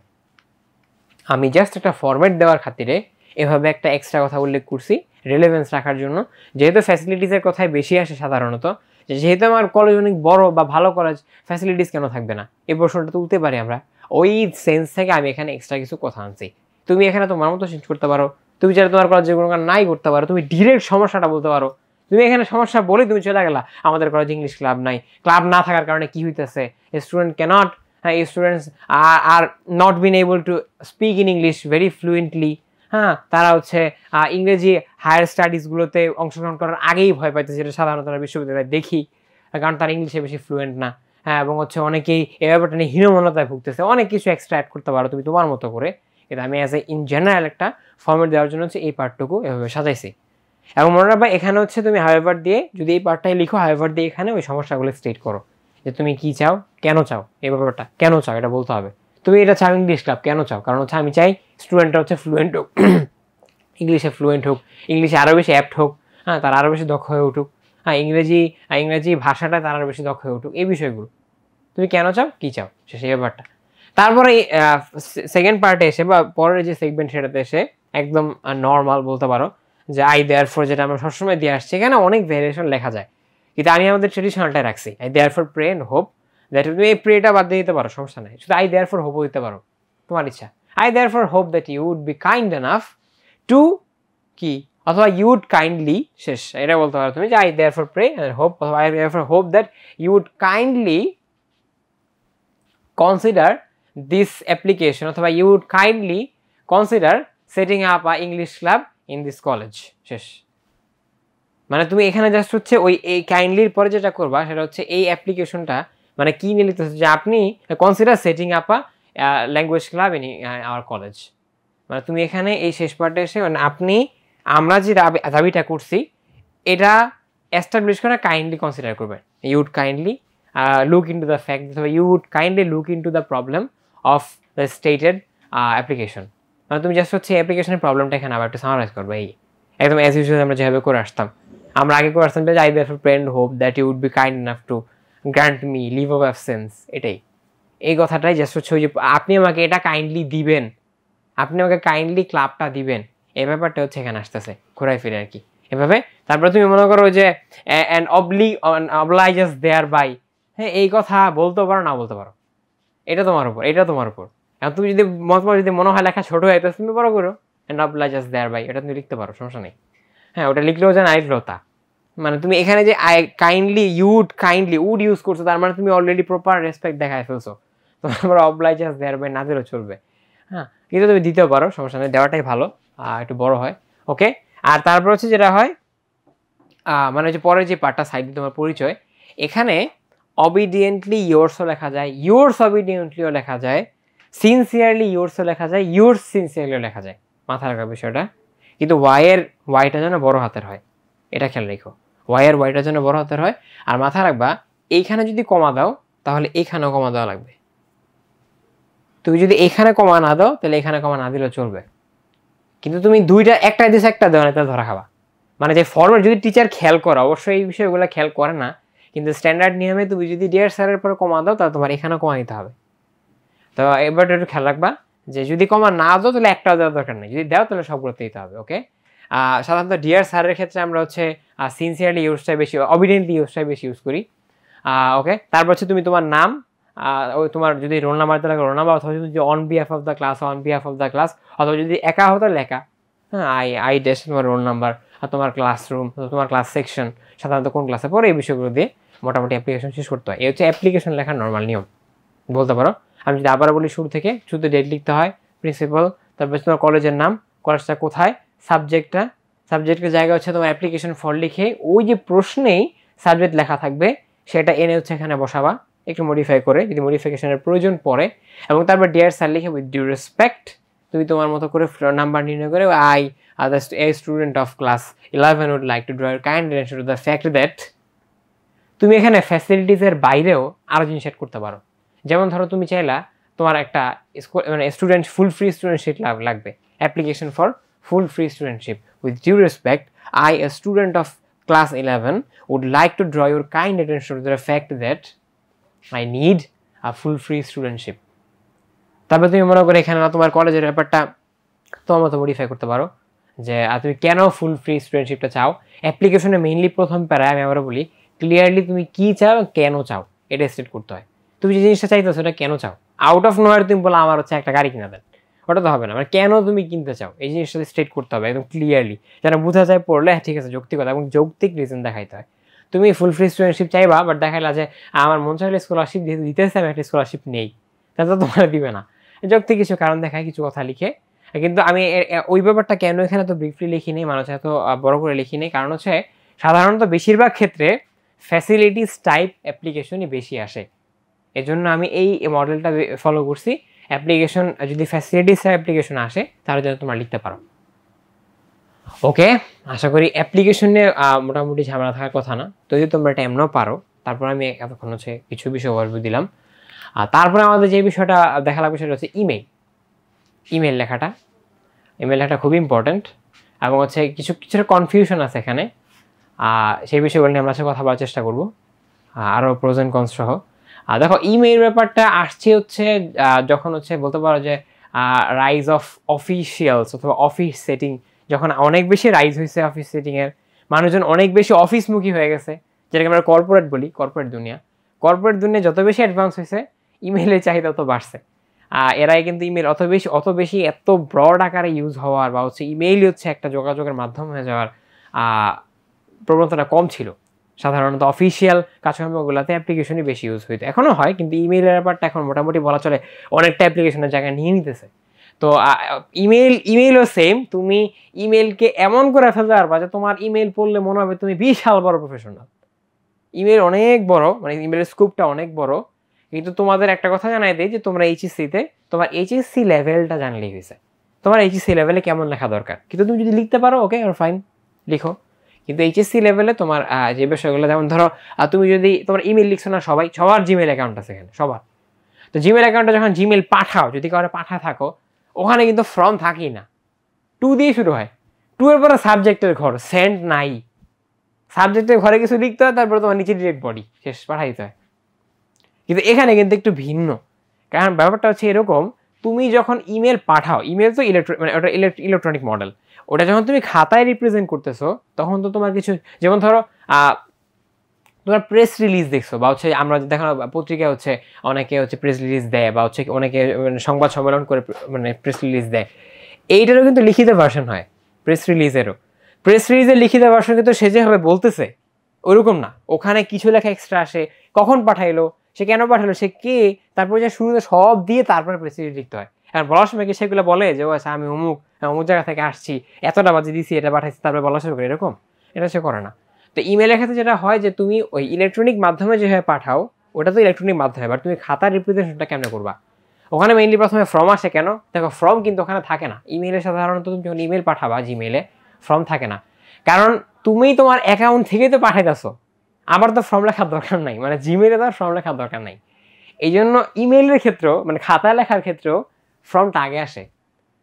S1: আমি জাস্ট একটা ফরম্যাট দেওয়ার খাতিরে এভাবে একটা এক্সট্রা কথা উল্লেখ করছি, রেলেভেন্স রাখার জন্য, যেহেতু ফ্যাসিলিটিসের কথাই বেশি আসে সাধারণত, যেহেতু আমার কলেজ অনেক বড় বা ভালো কলেজ, ফ্যাসিলিটিস কেন থাকবে না, এই প্রশ্নটা তুলতে পারি আমরা। ওই সেন্স থেকে আমি এখানে এক্সট্রা কিছু কথা আনছি। তুমি এখানে তোমার মতো চেঞ্জ করতে পারো, তুমি চাইলে তোমার কলেজে কোনো নাই করতে পারো, তুমি ডিরেক্ট সমস্যাটা বলতে পারো। তুমি এখানে সমস্যা বলে তুমি চলে গেলা আমাদের কলেজে ইংলিশ ক্লাব নাই, ক্লাব না থাকার কারণে কি হইতেছে, student can't, students are not been able to speak in English very fluently. হ্যাঁ, তারা হচ্ছে ইংরেজি হায়ার স্টাডিজগুলোতে অংশগ্রহণ করার আগেই ভয় পাইতেছে, যেটা সাধারণত বিশ্ববিদ্যালয়ে দেখি, কারণ তারা ইংলিশে বেশি ফ্লুয়েন্ট না। হ্যাঁ, এবং হচ্ছে অনেকেই এই ব্যাপারটা নিয়ে হীনমন্যতায় ভুগতেছে। অনেক কিছু এক্সট্রা অ্যাড করতে পারো তুমি তোমার মতো করে, কিন্তু আমি অ্যাজ এ ইন জেনারেল একটা ফর্মেট দেওয়ার জন্য হচ্ছে এই পার্টটুকু এভাবে সাজাইছি। এবং মনে রাখবা এখানে হচ্ছে তুমি হাইভার দিয়ে যদি এই পার্টটাই লিখো, হাইভার দিয়ে এখানে ওই সমস্যাগুলো স্টেট করো, যে তুমি কি চাও, কেন চাও, এই ব্যাপারটা কেন চাও এটা বলতে হবে। তুমি এটা চাও ইংলিশ ক্লাব, কেন চাও? কারণ হচ্ছে আমি চাই স্টুডেন্টরা হচ্ছে ফ্লুয়েন্ট হোক, ইংলিশে ফ্লুয়েন্ট হোক, ইংলিশে আরও বেশি অ্যাপ্ট হোক, হ্যাঁ, তারা আরও বেশি দক্ষ হয়ে উঠুক, হ্যাঁ, ইংরেজি ভাষাটা তারা আরও বেশি দক্ষ হয়ে উঠুক, এই বিষয়গুলো তুমি কেন চাও, কী চাও, সেই ব্যাপারটা। তারপরে সেকেন্ড পার্টে এসে বা পরের যে সেগমেন্ট সেটাতে এসে একদম নর্মাল বলতে পারো যে আই দেয়ার ফর, যেটা আমরা সবসময় দিয়ে আসছি, এখানে অনেক ভ্যারিয়েশন লেখা যায়, কিন্তু আমি আমাদের ট্রেডিশনালটাই রাখছি। I therefore pray and hope that, তুমি এই প্রেটা বাদ দিয়ে দিতে পারো, সমস্যা নেই, শুধু আই দেয়ার ফর হোপও দিতে পারো, তোমার ইচ্ছা। I therefore hope that you would be kind enough to কি, অথবা ইউ উড কাইন্ডলি, শেষ এটা বলতে পারো তুমি যে I therefore pray and hope, অথবা I therefore hope that you would kindly consider this application, অথবা you would kindly consider setting up a English club in this college, শেষ। মানে তুমি এখানে জাস্ট হচ্ছে ওই এই কাইন্ডলির পরে যেটা করবা সেটা হচ্ছে এই অ্যাপ্লিকেশনটা মানে কি নিয়ে লিখতেছে যে আপনি consider setting up a language club in our college. মানে তুমি এখানে এই শেষ পার্টে এসে মানে আমরা যে দাবিটা করছি এটা এস্টাবলিশ করে কাইন্ডলি কনসিডার করবেন। You would kindly look into the fact, you would kindly look into the problem of the stated application. মানে তুমি জাস্ট হচ্ছে অ্যাপ্লিকেশনের প্রবলেমটা এখানে আবার একটু সামারাইজ করবে, এই একদম অ্যাজ ইউজুয়াল আমরা যেভাবে করে আসতাম। আমরা আগে করে আসতাম যে I therefore pray and hope that you would be kind enough to grant me leave of absence, এটাই এই কথাটাই জাস্ট হচ্ছে ওই যে আপনি আমাকে এটা কাইন্ডলি দিবেন, আপনি আমাকে কাইন্ডলি ক্লাবটা দিবেন, এই ব্যাপারটা হচ্ছে এখানে আসতেছে ঘোরাই ফিরে আর কি এভাবে। তারপরে তুমি মনে করো যে অ্যান্ড অবলাইজেস দেয়ার বাই, হ্যাঁ, এই কথা বলতে পারো না বলতে পারো, এটা তোমার উপর, এখন তুমি যদি মনে হয় লেখা ছোট হয় তো তুমি বড় করো, অ্যান্ড অবলাইজেস দেয়ার বাই, এটা তুমি লিখতে পারো, সমস্যা নেই। হ্যাঁ, ওটা লিখলেও যে না লিখলেও তা, মানে তুমি এখানে যে আই কাইন্ডলি উড ইউজ করছো, তার মানে তুমি অলরেডি প্রপার রেসপেক্ট দেখায় ফেলছো, তোমার অবলাইজেস দেয়ার বাই না দিলেও চলবে। হ্যাঁ, কিন্তু তুমি দিতেও পারো, সমস্যা নেই, দেওয়াটাই ভালো, একটু বড় হয়। ওকে, আর তারপর হচ্ছে যেটা হয় মানে যে পরের যে পার্টটা সাইডে তোমার পরিচয়, এখানে অবিডিয়েন্টলি ইয়োর্সও লেখা যায়, ইয়োর্স অবিডিয়েন্টলিও লেখা যায়, সিনসিয়ারলি ইয়োর্সও লেখা যায়, ইয়োর্স সিনসিয়ারলিও লেখা যায়, মাথা রাখা বিষয়টা। কিন্তু ওয়াইটা যেন বড় হাতের হয়, এটা খেয়াল রেখো, ওয়াইটা যেন বড় হাতের হয়। আর মাথা রাখবা এইখানে যদি কমা দাও তাহলে এইখানেও কমা দেওয়া লাগবে, তুমি যদি এখানে কমা না দাও তাহলে এখানে কমা না দিলেও চলবে, কিন্তু তুমি দুইটা একটা দিস একটা দেওয়া না, তাহলে ধরা খাবা। মানে যে ফরম্যাট যদি টিচার খেয়াল করে, অবশ্যই এই বিষয়গুলো খেয়াল করে না, কিন্তু স্ট্যান্ডার্ড নিয়মে তুমি যদি ডিয়ার স্যারের পরে কমা দাও তাহলে তোমার এখানেও কমা দিতে হবে। তো এবার একটু খেয়াল রাখবা যে যদি কমা না দাও তাহলে একটাও দেওয়ার দরকার নেই, যদি দাও তাহলে সবগুলোতে দিতে হবে। ওকে, সাধারণত ডিয়ার স্যারের ক্ষেত্রে আমরা হচ্ছে সিনসিয়ারলি ইউজটাই বেশি, অবিডেন্টলি ইউজটাই বেশি ইউজ করি। ওকে, তারপর হচ্ছে তুমি তোমার নাম, ওই তোমার যদি রোল নাম্বার দিতে লাগে রোল নাম্বার, অথবা যদি on behalf of the class, অথবা যদি একা হতো লেখা, হ্যাঁ, আই ড্যাশ তোমার রোল নাম্বার, আর তোমার ক্লাসরুম, তোমার ক্লাস সেকশন, সাধারণত কোন ক্লাসে পরে, এই বিষয়গুলো দিয়ে মোটামুটি অ্যাপ্লিকেশন শেষ করতে হয়। এই হচ্ছে অ্যাপ্লিকেশন লেখার নর্মাল নিয়ম বলতে পারো। আমি যদি আবার বলি শুরুতে ডেট লিখতে হয়, প্রিন্সিপাল, তারপর তোমার কলেজের নাম, কলেজটা কোথায়, সাবজেক্টের জায়গা হচ্ছে তোমার অ্যাপ্লিকেশন ফর লিখে ওই যে প্রশ্নেই সাবজেক্ট লেখা থাকবে সেটা এনে হচ্ছে এখানে বসাবা, একটু মডিফাই করে যদি মডিফিকেশনের প্রয়োজন পড়ে, এবং তারপর ডিয়ার স্যার লিখে উইথ ডিউ রেসপেক্ট তুমি তোমার মতো করে নাম্বার নির্ণয় করে a student of class 11 would like to draw your kind attention to the fact that, তুমি এখানে ফ্যাসিলিটিসের বাইরেও আরও জিনিস অ্যাড করতে পারো। যেমন ধরো তুমি চাইলা তোমার একটা মানে স্টুডেন্ট ফুল ফ্রি স্টুডেন্টশিপ লাগবে, application for full free studentship with due respect I a student of class 11 would like to draw your kind attention to the fact that I need a full free studentship। তারপরে তুমি মনে করো এখানে তোমার কলেজের ব্যাপারটা তোমার মতো মডিফাই করতে পারো, যে তুমি কেন ফুল ফ্রি স্টুডেন্টশিপটা চাও। অ্যাপ্লিকেশনে মেইনলি প্রথম প্যারায় আমি আবার বলি ক্লিয়ারলি তুমি কী চাও এবং কেন চাও এটা স্টেট করতে হয়। তুমি যে জিনিসটা চাইতেছো সেটা কেন চাও। আউট অফ নোয়ার তুমি বলো আমার হচ্ছে একটা গাড়ি কিনা দেন, ওটা তো হবে না। মানে কেন তুমি কিনতে চাও এই জিনিসটা স্টেট করতে হবে একদম ক্লিয়ারলি, যেটা বোঝা যায় পড়লে ঠিক আছে যৌক্তিকতা এবং যৌক্তিক রিজন দেখাইতে হয়। তুমি ফুল ফ্রি স্টুডেন্টশিপ চাইবা বাট দেখাইলা যে আমার মন চাইলে স্কলারশিপ যেহেতু দিতেছে আমি একটা স্কলারশিপ নেই, তাহলে তো তোমার দিবে না। যৌক্তিক কিছু কারণ দেখায়, কিছু কথা লিখে। কিন্তু আমি ওই ব্যাপারটা কেন এখানে তো ব্রিফলি লিখি নেই, মানুষ এত বড় করে লিখি নেই, কারণ হচ্ছে সাধারণত বেশিরভাগ ক্ষেত্রে ফ্যাসিলিটিস টাইপ অ্যাপ্লিকেশনই বেশি আসে। এজন্য আমি এই মডেলটা ফলো করছি। অ্যাপ্লিকেশন যদি ফ্যাসিলিটিস টাইপ অ্যাপ্লিকেশন আসে তাহলে যেন তোমরা লিখতে পারো। ওকে, আশা করি অ্যাপ্লিকেশনে মোটামুটি ঝামেলা থাকার কথা না। তো যদি তোমরা এটা এমনও পারো, তারপর আমি এতক্ষণ হচ্ছে কিছু বিষয় ওভারভিউ দিলাম। আর তারপরে আমাদের যে বিষয়টা দেখা লাগবে সেটা হচ্ছে ইমেল লেখাটা খুবই ইম্পর্ট্যান্ট এবং হচ্ছে কিছুটা কনফিউশন আছে এখানে। সেই বিষয়গুলো নিয়ে আমরা কথা বলার চেষ্টা করবো, আরও প্রোজ অ্যান্ড কনস সহ। দেখো ইমেইল ব্যাপারটা আসছে হচ্ছে যখন হচ্ছে বলতে পারো যে রাইজ অফ অফিসিয়ালস অথবা অফিস সেটিং যখন অনেক বেশি রাইজ হয়েছে, অফিস সেটিংয়ের মানুষজন অনেক বেশি অফিসমুখী হয়ে গেছে, যেটাকে আমরা কর্পোরেট বলি। কর্পোরেট দুনিয়া যত বেশি অ্যাডভান্স হয়েছে ইমেইলের চাহিদা তত বাড়ছে। এরাই কিন্তু ইমেল অত বেশি এত ব্রড আকারে ইউজ হওয়ার বা হচ্ছে ইমেইলই হচ্ছে একটা যোগাযোগের মাধ্যম হয়ে যাওয়ার প্রবণতাটা কম ছিল। সাধারণত অফিসিয়াল কাজকর্মগুলোতে অ্যাপ্লিকেশনই বেশি ইউজ হইতো, এখনও হয়, কিন্তু ইমেইলের ব্যাপারটা এখন মোটামুটি বলা চলে অনেকটা অ্যাপ্লিকেশনের জায়গায় নিয়ে নিতেছে। তো ইমেইলও সেম, তুমি ইমেইলকে এমন করে ফেলতে পারবা যে তোমার ইমেইল পড়লে মনে হবে তুমি বিশাল বড় প্রফেশনাল। ইমেইল অনেক বড়, মানে ইমেইলের স্কোপটা অনেক বড়। কিন্তু তোমাদের একটা কথা জানাই দিই যে তোমরা এইচএসসিতে তোমার এইচএসসি লেভেলটা জানলেই হয়েছে। তোমার এইচএসসি লেভেলে কেমন লেখা দরকার, কিন্তু তুমি যদি লিখতে পারো ওকে আর ফাইন, লিখো। কিন্তু এইচএসসি লেভেলে তোমার যে বিষয়গুলো, যেমন ধরো তুমি যদি তোমার ইমেল লিখছো না, সবার জিমেল অ্যাকাউন্ট আছে এখানে সবার। তো জিমেল অ্যাকাউন্টে যখন জিমেল পাঠাও, যদি কারো পাঠায় থাকো, ওখানে কিন্তু ফ্রম থাকেই না, 2 দিয়ে শুরু হয়। 2 এর পরে সাবজেক্টের ঘর, সেন্ড নাই। সাবজেক্টের ঘরে কিছু লিখতে হয়, তারপরে তোমার নিচে ডিরেক্ট বডি, শেষ, পাঠাইতে হয়। কিন্তু এখানে কিন্তু একটু ভিন্ন, কারণ ব্যাপারটা হচ্ছে এরকম, তুমি যখন ইমেল পাঠাও, ইমেল তো ওটা ইলেকট্রনিক মডেল, ওটা যখন তুমি খাতায় রিপ্রেজেন্ট করতেছো তখন তো তোমার কিছু, যেমন ধরো তোমার প্রেস রিলিজ দেখছো, বা হচ্ছে আমরা দেখো পত্রিকায় হচ্ছে অনেকে হচ্ছে প্রেস রিলিজ দেয়, বা হচ্ছে অনেকে সংবাদ সম্মেলন করে মানে প্রেস রিলিজ দেয়। এইটারও কিন্তু লিখিত ভার্সন হয় প্রেস রিলিজের লিখিত ভার্সন, কিন্তু সে যেভাবে বলতেছে ওরকম না, ওখানে কিছু লেখা এক্সট্রা আসে, কখন পাঠাইলো, সে কেন পাঠালো, সে কে, তারপরে যে শুরুতে সব দিয়ে তারপরে প্রেস রিলিজ লিখতে হয়। আর বলার সময় কি সেগুলো বলে যে ও আচ্ছা আমি অমুক জায়গা থেকে আসছি, এতটা বাজে দিছি, এটা পাঠাইছি, তারপরে বলা শুরু করে, এরকম এটা সে করে না। তো ইমেলের ক্ষেত্রে যেটা হয় যে তুমি ওই ইলেকট্রনিক মাধ্যমে যেভাবে পাঠাও ওটা তো ইলেকট্রনিক মাধ্যমে, বাট তুমি খাতার রিপ্রেজেন্টেশনটা কেমন করবা, ওখানে মেইনলি প্রথমে ফর্ম আসে। কেন দেখো, ফর্ম কিন্তু ওখানে থাকে না ইমেলে। সাধারণত তুমি যখন ইমেল পাঠাবা জিমেলে, ফর্ম থাকে না, কারণ তুমি তোমার অ্যাকাউন্ট থেকেই তো পাঠাইতেছো, আবার তো ফর্ম লেখার দরকার নাই, মানে জিমেলে তো আর ফর্ম লেখার দরকার নাই। এই জন্য ইমেইলের ক্ষেত্রেও, মানে খাতা লেখার ক্ষেত্রেও ফর্মটা আগে আসে,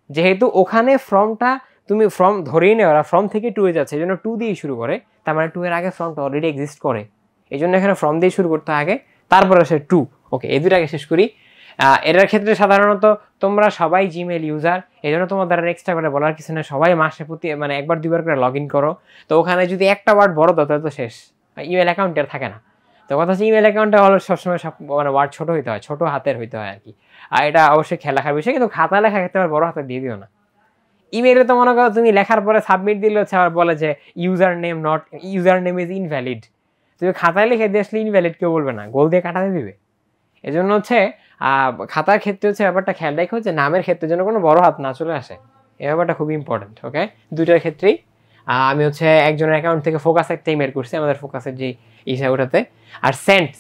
S1: যেহেতু ওখানে ফর্মটা তুমি ফর্ম ধরেই নেই, ওরা ফর্ম থেকে 2 যাচ্ছে, এই জন্য 2 দিয়ে শুরু করে, তার মানে 2 এর আগে ফর্মটা অলরেডি এক্সিস্ট করে, এই জন্য এখানে ফর্ম দিয়ে শুরু করতে আগে, তারপরে আসে 2। ওকে, এই দুটো আগে শেষ করি। এটার ক্ষেত্রে সাধারণত তোমরা সবাই জিমেল ইউজার, এই জন্য তোমাদের এক্সট্রা করে বলার কিছু না, সবাই মাসে প্রতি মানে 1-2 বার করে লগ ইন করো। তো ওখানে যদি একটা ওয়ার্ড বড় দাও তাহলে তো শেষ, ইমেল অ্যাকাউন্টের থাকে না। তো কথা হচ্ছে ইমেল অ্যাকাউন্টে হলো সবসময় সব মানে ওয়ার্ড ছোটো হইতে হয়, ছোটো হাতের হইতে হয় আর কি। আর এটা অবশ্যই খেয়াল রাখার বিষয়, কিন্তু খাতা লেখার ক্ষেত্রে আবার বড় হাতে দিয়ে দিও না। ইমেইলে তো মনে করো তুমি লেখার পরে সাবমিট দিলে হচ্ছে আবার বলে যে ইউজার নেম ইজ ইনভ্যালিড। তুমি খাতায় লিখে দিয়ে আসলে ইনভ্যালিড কেউ বলবে না, গোল দিয়ে কাটাতে দিবে। এই জন্য হচ্ছে খাতার ক্ষেত্রে হচ্ছে ব্যাপারটা খেয়াল রাখা হচ্ছে নামের ক্ষেত্রে যেন কোনো বড় হাত না চলে আসে, এই ব্যাপারটা খুবই ইম্পর্টেন্ট। ওকে, দুইটার ক্ষেত্রেই আমি হচ্ছে একজনের অ্যাকাউন্ট থেকে ফোকাস একটা ইমেল করছি, আমাদের ফোকাসের যে ইসা ওটাতে। আর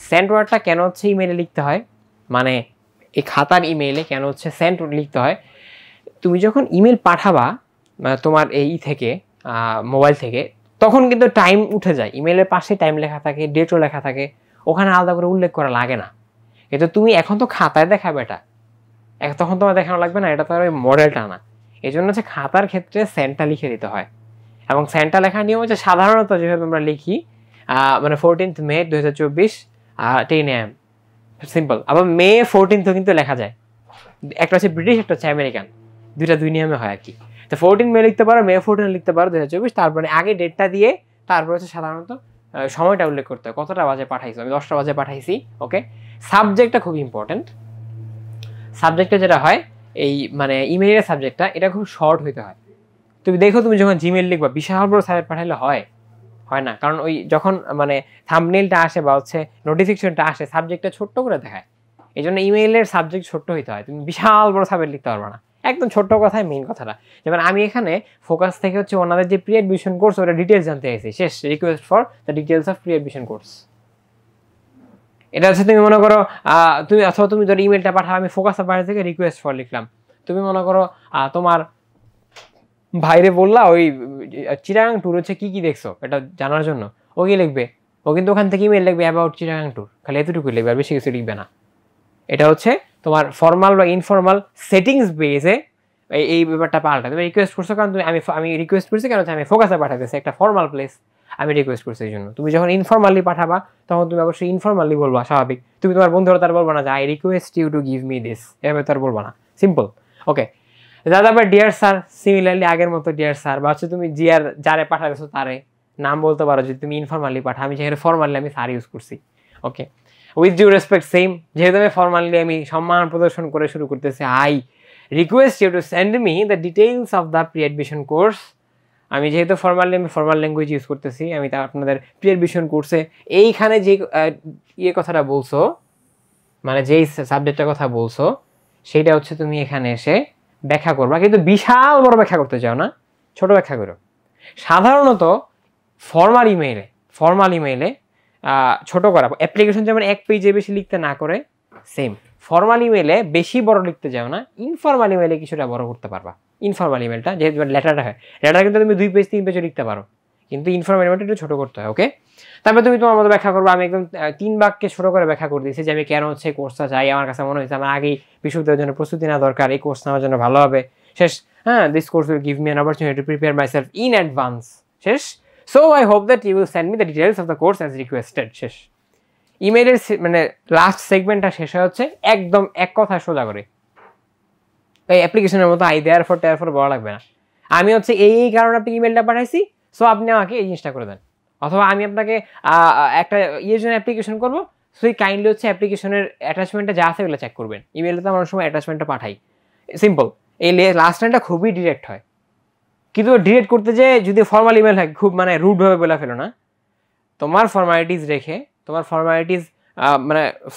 S1: সেন্ট ওয়ার্ডটা কেন হচ্ছে ইমেইলে লিখতে হয়, মানে এই খাতার ইমেইলে কেন হচ্ছে সেন্ট লিখতে হয়, তুমি যখন ইমেল পাঠাবা তোমার এই থেকে মোবাইল থেকে, তখন কিন্তু টাইম উঠে যায়, ইমেলের পাশে টাইম লেখা থাকে, ডেটও লেখা থাকে, ওখানে আলাদা করে উল্লেখ করা লাগে না। কিন্তু তুমি এখন তো খাতায় দেখাবে এটা, তখন তোমার দেখানো লাগবে না, এটা তো আর ওই মডেলটা না। এই জন্য হচ্ছে খাতার ক্ষেত্রে সেন্টটা লিখে দিতে হয়, এবং সেন্টটা লেখার নিয়ম হচ্ছে সাধারণত যেভাবে আমরা লিখি, মানে 14 মে 2024 10 AM, সিম্পল। আবার May 14 কিন্তু লেখা যায়, একটা হচ্ছে ব্রিটিশ, একটা হচ্ছে আমেরিকান, দুইটা 2 নিয়মে হয় আর কি। তো 14 মে লিখতে পারো, মে 14 লিখতে পারো 2024, তারপরে আগে ডেটটা দিয়ে তারপর হচ্ছে সাধারণত সময়টা উল্লেখ করতে হয়, কতটা বাজে পাঠাইছো। আমি 10টা বাজে পাঠাইছি। ওকে, সাবজেক্টটা খুব ইম্পর্টেন্ট। সাবজেক্টটা যেটা হয় এই মানে ইমেইলের সাবজেক্টটা এটা খুব শর্ট হইতে হয়। তুমি দেখো তুমি যখন জিমেইল লিখবা বিশাল বড় সাবজেক্ট পাঠাইলে হয় না, কারণ ওই যখন মানে থাম্বনেইলটা আসে বা হচ্ছে নোটিফিকেশনটা আসে সাবজেক্টটা ছোট্ট করে দেখায়। এই জন্য ইমেইলের সাবজেক্ট ছোট্ট হইতে হয়, তুমি বিশাল বড় সাবজেক্ট লিখতে পারবে না, একদম ছোট্ট কথায় মেইন কথাটা। যেমন আমি এখানে ফোকাস থেকে হচ্ছে ওনাদের যে প্রি অ্যাডমিশন কোর্স ওটা ডিটেলস জানতে চাইছি, শেষ request for the details of pre admission course. এটা হচ্ছে তুমি মনে করো তুমি অথবা তুমি ধরো ইমেলটা পাঠাও, আমি ফোকাস পাঠাতে থেকে রিকোয়েস্ট ফর লিখলাম। তুমি মনে করো তোমার ভাইরে বললা ওই চিটাগাং ট্যুর হচ্ছে কি কি দেখছো এটা জানার জন্য, ও কি লিখবে, ও কিন্তু ওখান থেকে ইমেল লিখবে অ্যাবাউট চিটাগাং ট্যুর, খালি এতটুকু লিখবে আর বেশি কিছু লিখবে না। এটা হচ্ছে তোমার ফর্মাল বা ইনফর্মাল সেটিংস বেসে এই ব্যাপারটা পাল্টা। তুমি রিকোয়েস্ট করছো কারণ আমি রিকোয়েস্ট করছি কেন, আমি ফোকাসে পাঠাতেছি একটা ফর্মাল প্লেস, আমি রিকোয়েস্ট করছি এই জন্য। তুমি যখন ইনফর্মালি পাঠাবা তখন তুমি অবশ্যই ইনফর্মালি বলবা, স্বাভাবিক। তুমি তোমার বন্ধুরা তার বলবা না যে I request you to give me this, এভাবে তার বলবা না, সিম্পল। ওকে, দাদা আবার ডিয়ার স্যার, সিমিলারলি আগের মতো ডিয়ার স্যার, বা হচ্ছে তুমি যারে পাঠাতেছো তারে নাম বলতে পারো যদি তুমি ইনফর্মালি পাঠা। আমি যেহেতু ফর্মালি আমি স্যার ইউজ করছি। Okay, with due respect same, যেহেতু আমি ফর্মালি আমি সম্মান প্রদর্শন করে শুরু করতেছি, I request you to send me the details of the pre admission course. আমি যেহেতু ফর্মালি আমি ফর্মাল ল্যাঙ্গুয়েজ ইউজ করতেছি, আমি তা আপনাদের প্রি অ্যাডমিশন কোর্সে এইখানে যে কথাটা বলছো, মানে যেই সাবজেক্টটার কথা বলছো সেইটা হচ্ছে তুমি এখানে এসে ব্যাখ্যা করবা, কিন্তু বিশাল বড় ব্যাখ্যা করতে চাও না, ছোট ব্যাখ্যা করো। সাধারণত ফর্মাল ইমেইলে ছোট করা, অ্যাপ্লিকেশন যেমন এক পেজে বেশি লিখতে না করে, সেম ফর্মাল ইমেইলে বেশি বড় লিখতে যাও না, ইনফর্মাল ইমেইলে কিছুটা বড় করতে পারবা। ইনফর্মাল ইমেইলটা যেহেতু লেটারটা হয়, লেটার কিন্তু তুমি 2 পেজ 3 পেজে লিখতে পারো, কিন্তু ইনফর্মাল ইমেইলটা একটু ছোট করতে হয়। ওকে, তারপরে তুমি তোমার মতো ব্যাখ্যা করবো। আমি একদম 3 বাক্যে ছোট করে ব্যাখ্যা করে দিয়েছি যে আমি কেন হচ্ছে কোর্সটা চাই। আমার কাছে মনে হয়েছে আমার আগেই বিশ্ববিদ্যালয়ের জন্য প্রস্তুতি নেওয়া দরকার, এই কোর্স নেওয়ার জন্য ভালো হবে, শেষ। হ্যাঁ, this course will give me an opportunity to prepare myself in advance, শেষ। So I hope that you will send me the details of the course as requested, শেষ। ইমেইলের মানে লাস্ট সেগমেন্টটা শেষ হচ্ছে একদম এক কথা সোজা করে, এই অ্যাপ্লিকেশনের মতো আই দেয়ার ফর বলা লাগবে না। আমি হচ্ছে এই কারণে আপনি ইমেলটা পাঠাইছি, সো আপনি আমাকে এই জিনিসটা করে দেন। অথবা আমি আপনাকে একটা জন্য অ্যাপ্লিকেশন করবো, সো এই কাইন্ডলি হচ্ছে অ্যাপ্লিকেশনের অ্যাটাচমেন্টটা যা আছে ওগুলো চেক করবেন। ইমেলে তো আমরা অনেক সময় অ্যাটাচমেন্টটা পাঠাই, সিম্পল। এই লাস্ট লাইনটা খুবই ডিরেক্ট হয়, কিন্তু ডিরেক্ট করতে যে যদি ফর্মাল ইমেল হয় খুব মানে রুডভাবে বলে ফেলো না। তোমার ফর্মালিটিস রেখে, তোমার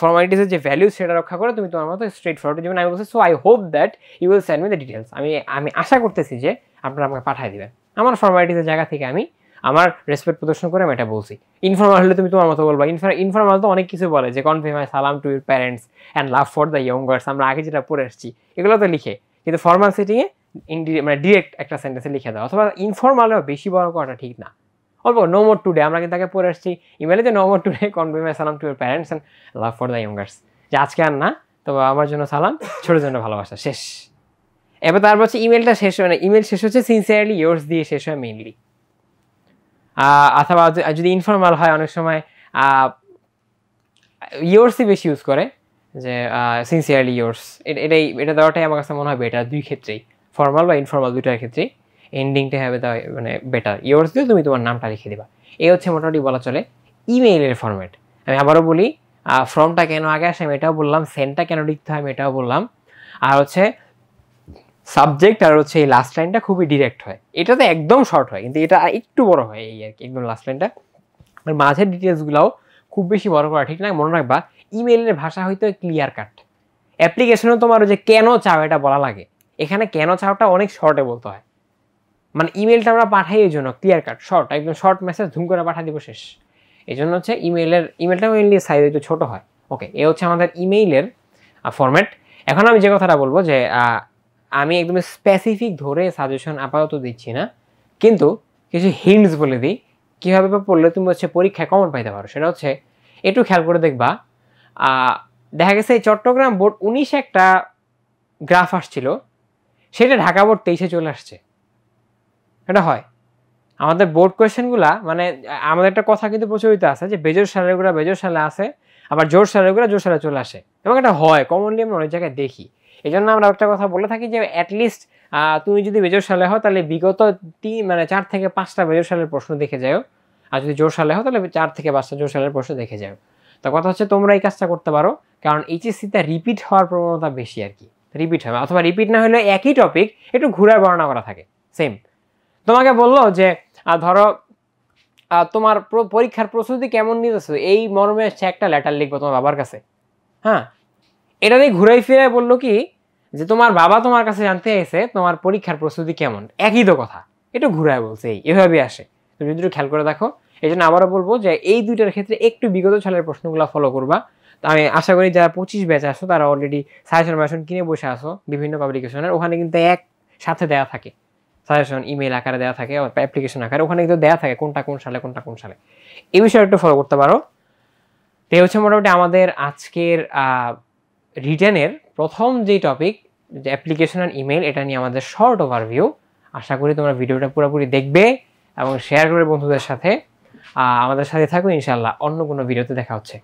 S1: ফর্মালিটিসের যে ভ্যালুজ সেটা রক্ষা করে তুমি তোমার মতো স্ট্রেট ফরওয়ার্ড, যেমন আমি বলছি so I hope that you will send me the details. আমি আশা করতেছি যে আপনারা আমাকে পাঠিয়ে দেবেন। আমার ফর্মালিটিসের জায়গা থেকে আমি আমার রেসপেক্ট প্রদর্শন করে আমি এটা বলছি। ইনফর্মাল হলে তুমি তোমার মতো বলবা। ইনফর্মাল তো অনেক কিছু বলে, যে কনভে মাই সালাম to your parents and love for the youngers, আমরা আগে যেটা পড়ে আসছি এগুলো তো লিখে, কিন্তু ফর্মাল সেটিংয়ে মানে ডিরেক্ট একটা সেন্টেন্সে লিখে দাও। অথবা ইনফর্মালেও বেশি বড় করাটা ঠিক না, অল্প নো মোর টুডে, আমরা কিন্তু আগে পড়ে আসছি ইমেলে যে no more today, convey my সালাম to your parents and love for the youngers, যে আজকে আর না, তো আমার জন্য সালাম, ছোটোর জন্য ভালোবাসা, শেষ। এবার তারপর হচ্ছে ইমেলটা শেষ হয় না, ইমেল শেষ হচ্ছে সিনসিয়ারলি ইয়োর্স দিয়ে শেষ হয় মেইনলি। অথবা যদি ইনফর্মাল হয় অনেক সময় ইয়োর্সই বেশি ইউজ করে, যে সিনসিয়ারলি ইয়োর্স, এটা দেওয়াটাই আমার কাছে মনে হয় বেটার দুই ক্ষেত্রেই, ফর্মাল বা ইনফর্মাল দুইটার ক্ষেত্রেই এন্ডিংটা হবে মানে বেটার। ইয়োর্স দিয়ে তুমি তোমার নামটা লিখে দিবা। এই হচ্ছে মোটামুটি বলা চলে ইমেইলের ফরম্যাট। আমি আবারও বলি, ফর্মটা কেন আগে আসে আমি এটাও বললাম, সেন্টটা কেন লিখতে হয় আমি এটাও বললাম, আর হচ্ছে সাবজেক্ট আর হচ্ছে এই লাস্ট লাইনটা খুবই ডিরেক্ট হয়, এটাতে একদম শর্ট হয়, কিন্তু এটা একটু বড় হয় এই আর কি, একদম লাস্ট লাইনটা। আর মাঝের ডিটেলসগুলোও খুব বেশি বড় করা ঠিক না। মনে রাখবা ইমেইলের ভাষা হয়তো ক্লিয়ার কাট, অ্যাপ্লিকেশনেও তোমার যে কেন চাও এটা বলা লাগে, এখানে কেন চাওটা অনেক শর্টে বলতে হয়। মানে ইমেলটা আমরা পাঠাই এই জন্য ক্লিয়ার কাট শর্ট, একদম শর্ট মেসেজ ধুম করে পাঠিয়ে দিব, শেষ। এই জন্য হচ্ছে ইমেলটা মেইনলি সাইজ একটু ছোটো হয়। ওকে, এ হচ্ছে আমাদের ইমেইলের ফরম্যাট। এখন আমি যে কথাটা বলবো যে আমি একদম স্পেসিফিক ধরে সাজেশন আপাতত দিচ্ছি না, কিন্তু কিছু হিন্টস বলে দিই কীভাবে পড়লে তুমি হচ্ছে পরীক্ষায় কমন পাইতে পারো। সেটা হচ্ছে একটু খেয়াল করে দেখবা, দেখা গেছে এই চট্টগ্রাম বোর্ড 19 একটা গ্রাফ আসছিল, সেটা ঢাকা বোর্ড 23 চলে আসছে। এটা হয় আমাদের বোর্ড কোয়েশ্চেনগুলা, মানে আমাদের একটা কথা কিন্তু প্রচলিত আছে যে বেজোর সালেরগুলা বেজোর সালে আসে, আবার জোর সালেরগুলা জোর সালে চলে আসে, এবং এটা হয় কমনলি আমরা অনেক জায়গায় দেখি। এই জন্য আমরা একটা কথা বলে থাকি যে অ্যাটলিস্ট তুমি যদি বেজোর সালে হও তাহলে বিগত 4 থেকে 5টা বেজোর সালের প্রশ্ন দেখে যাও, আর যদি জোর সালে হও তাহলে 4 থেকে 5টা জোর সালের প্রশ্ন দেখে যাও। তো কথা হচ্ছে তোমরা এই কাজটা করতে পারো, কারণ এইচএসসিতে রিপিট হওয়ার প্রবণতা বেশি আর কি, রিপিট হবে, অথবা রিপিট না হলে একই টপিক একটু ঘুরায় বর্ণনা করা থাকে সেম। তোমাকে বললো যে ধরো তোমার পরীক্ষার প্রস্তুতি কেমন নিতেছো, এই মর্মে সে একটা লেটার লিখবো তোমার বাবার কাছে, হ্যাঁ, এটা দিয়ে ঘুরাই ফিরাই বললো কি যে তোমার বাবা তোমার কাছে জানতে এসে তোমার পরীক্ষার প্রস্তুতি কেমন, একই তো কথা, একটু ঘুরায় বলছে, এইভাবে আসে। তুমি যদি একটু খেয়াল করে দেখো। এই জন্য আবারও বলবো যে এই দুইটার ক্ষেত্রে একটু বিগত সালের প্রশ্নগুলো ফলো করবা। তো আমি আশা করি যারা 25 ব্যাচ আসো তারা অলরেডি সাজেশন কিনে বসে আসো বিভিন্ন পাবলিকেশনের, ওখানে কিন্তু এক সাথে দেওয়া থাকে সাজেশন, ইমেল আকারে দেওয়া থাকে, অ্যাপ্লিকেশন আকারে, ওখানে কিন্তু দেওয়া থাকে কোনটা কোন সালে। এই বিষয়ে একটু ফলো করতে পারো। তো এই হচ্ছে মোটামুটি আমাদের আজকের রিটেনের প্রথম যে টপিক, যে অ্যাপ্লিকেশন আর ইমেল, এটা নিয়ে আমাদের শর্ট ওভারভিউ। আশা করি তোমরা ভিডিওটা পুরোপুরি দেখবে এবং শেয়ার করে বন্ধুদের সাথে। আমাদের সাথে থাকো, ইনশাআল্লাহ অন্য কোনো ভিডিওতে দেখা হচ্ছে।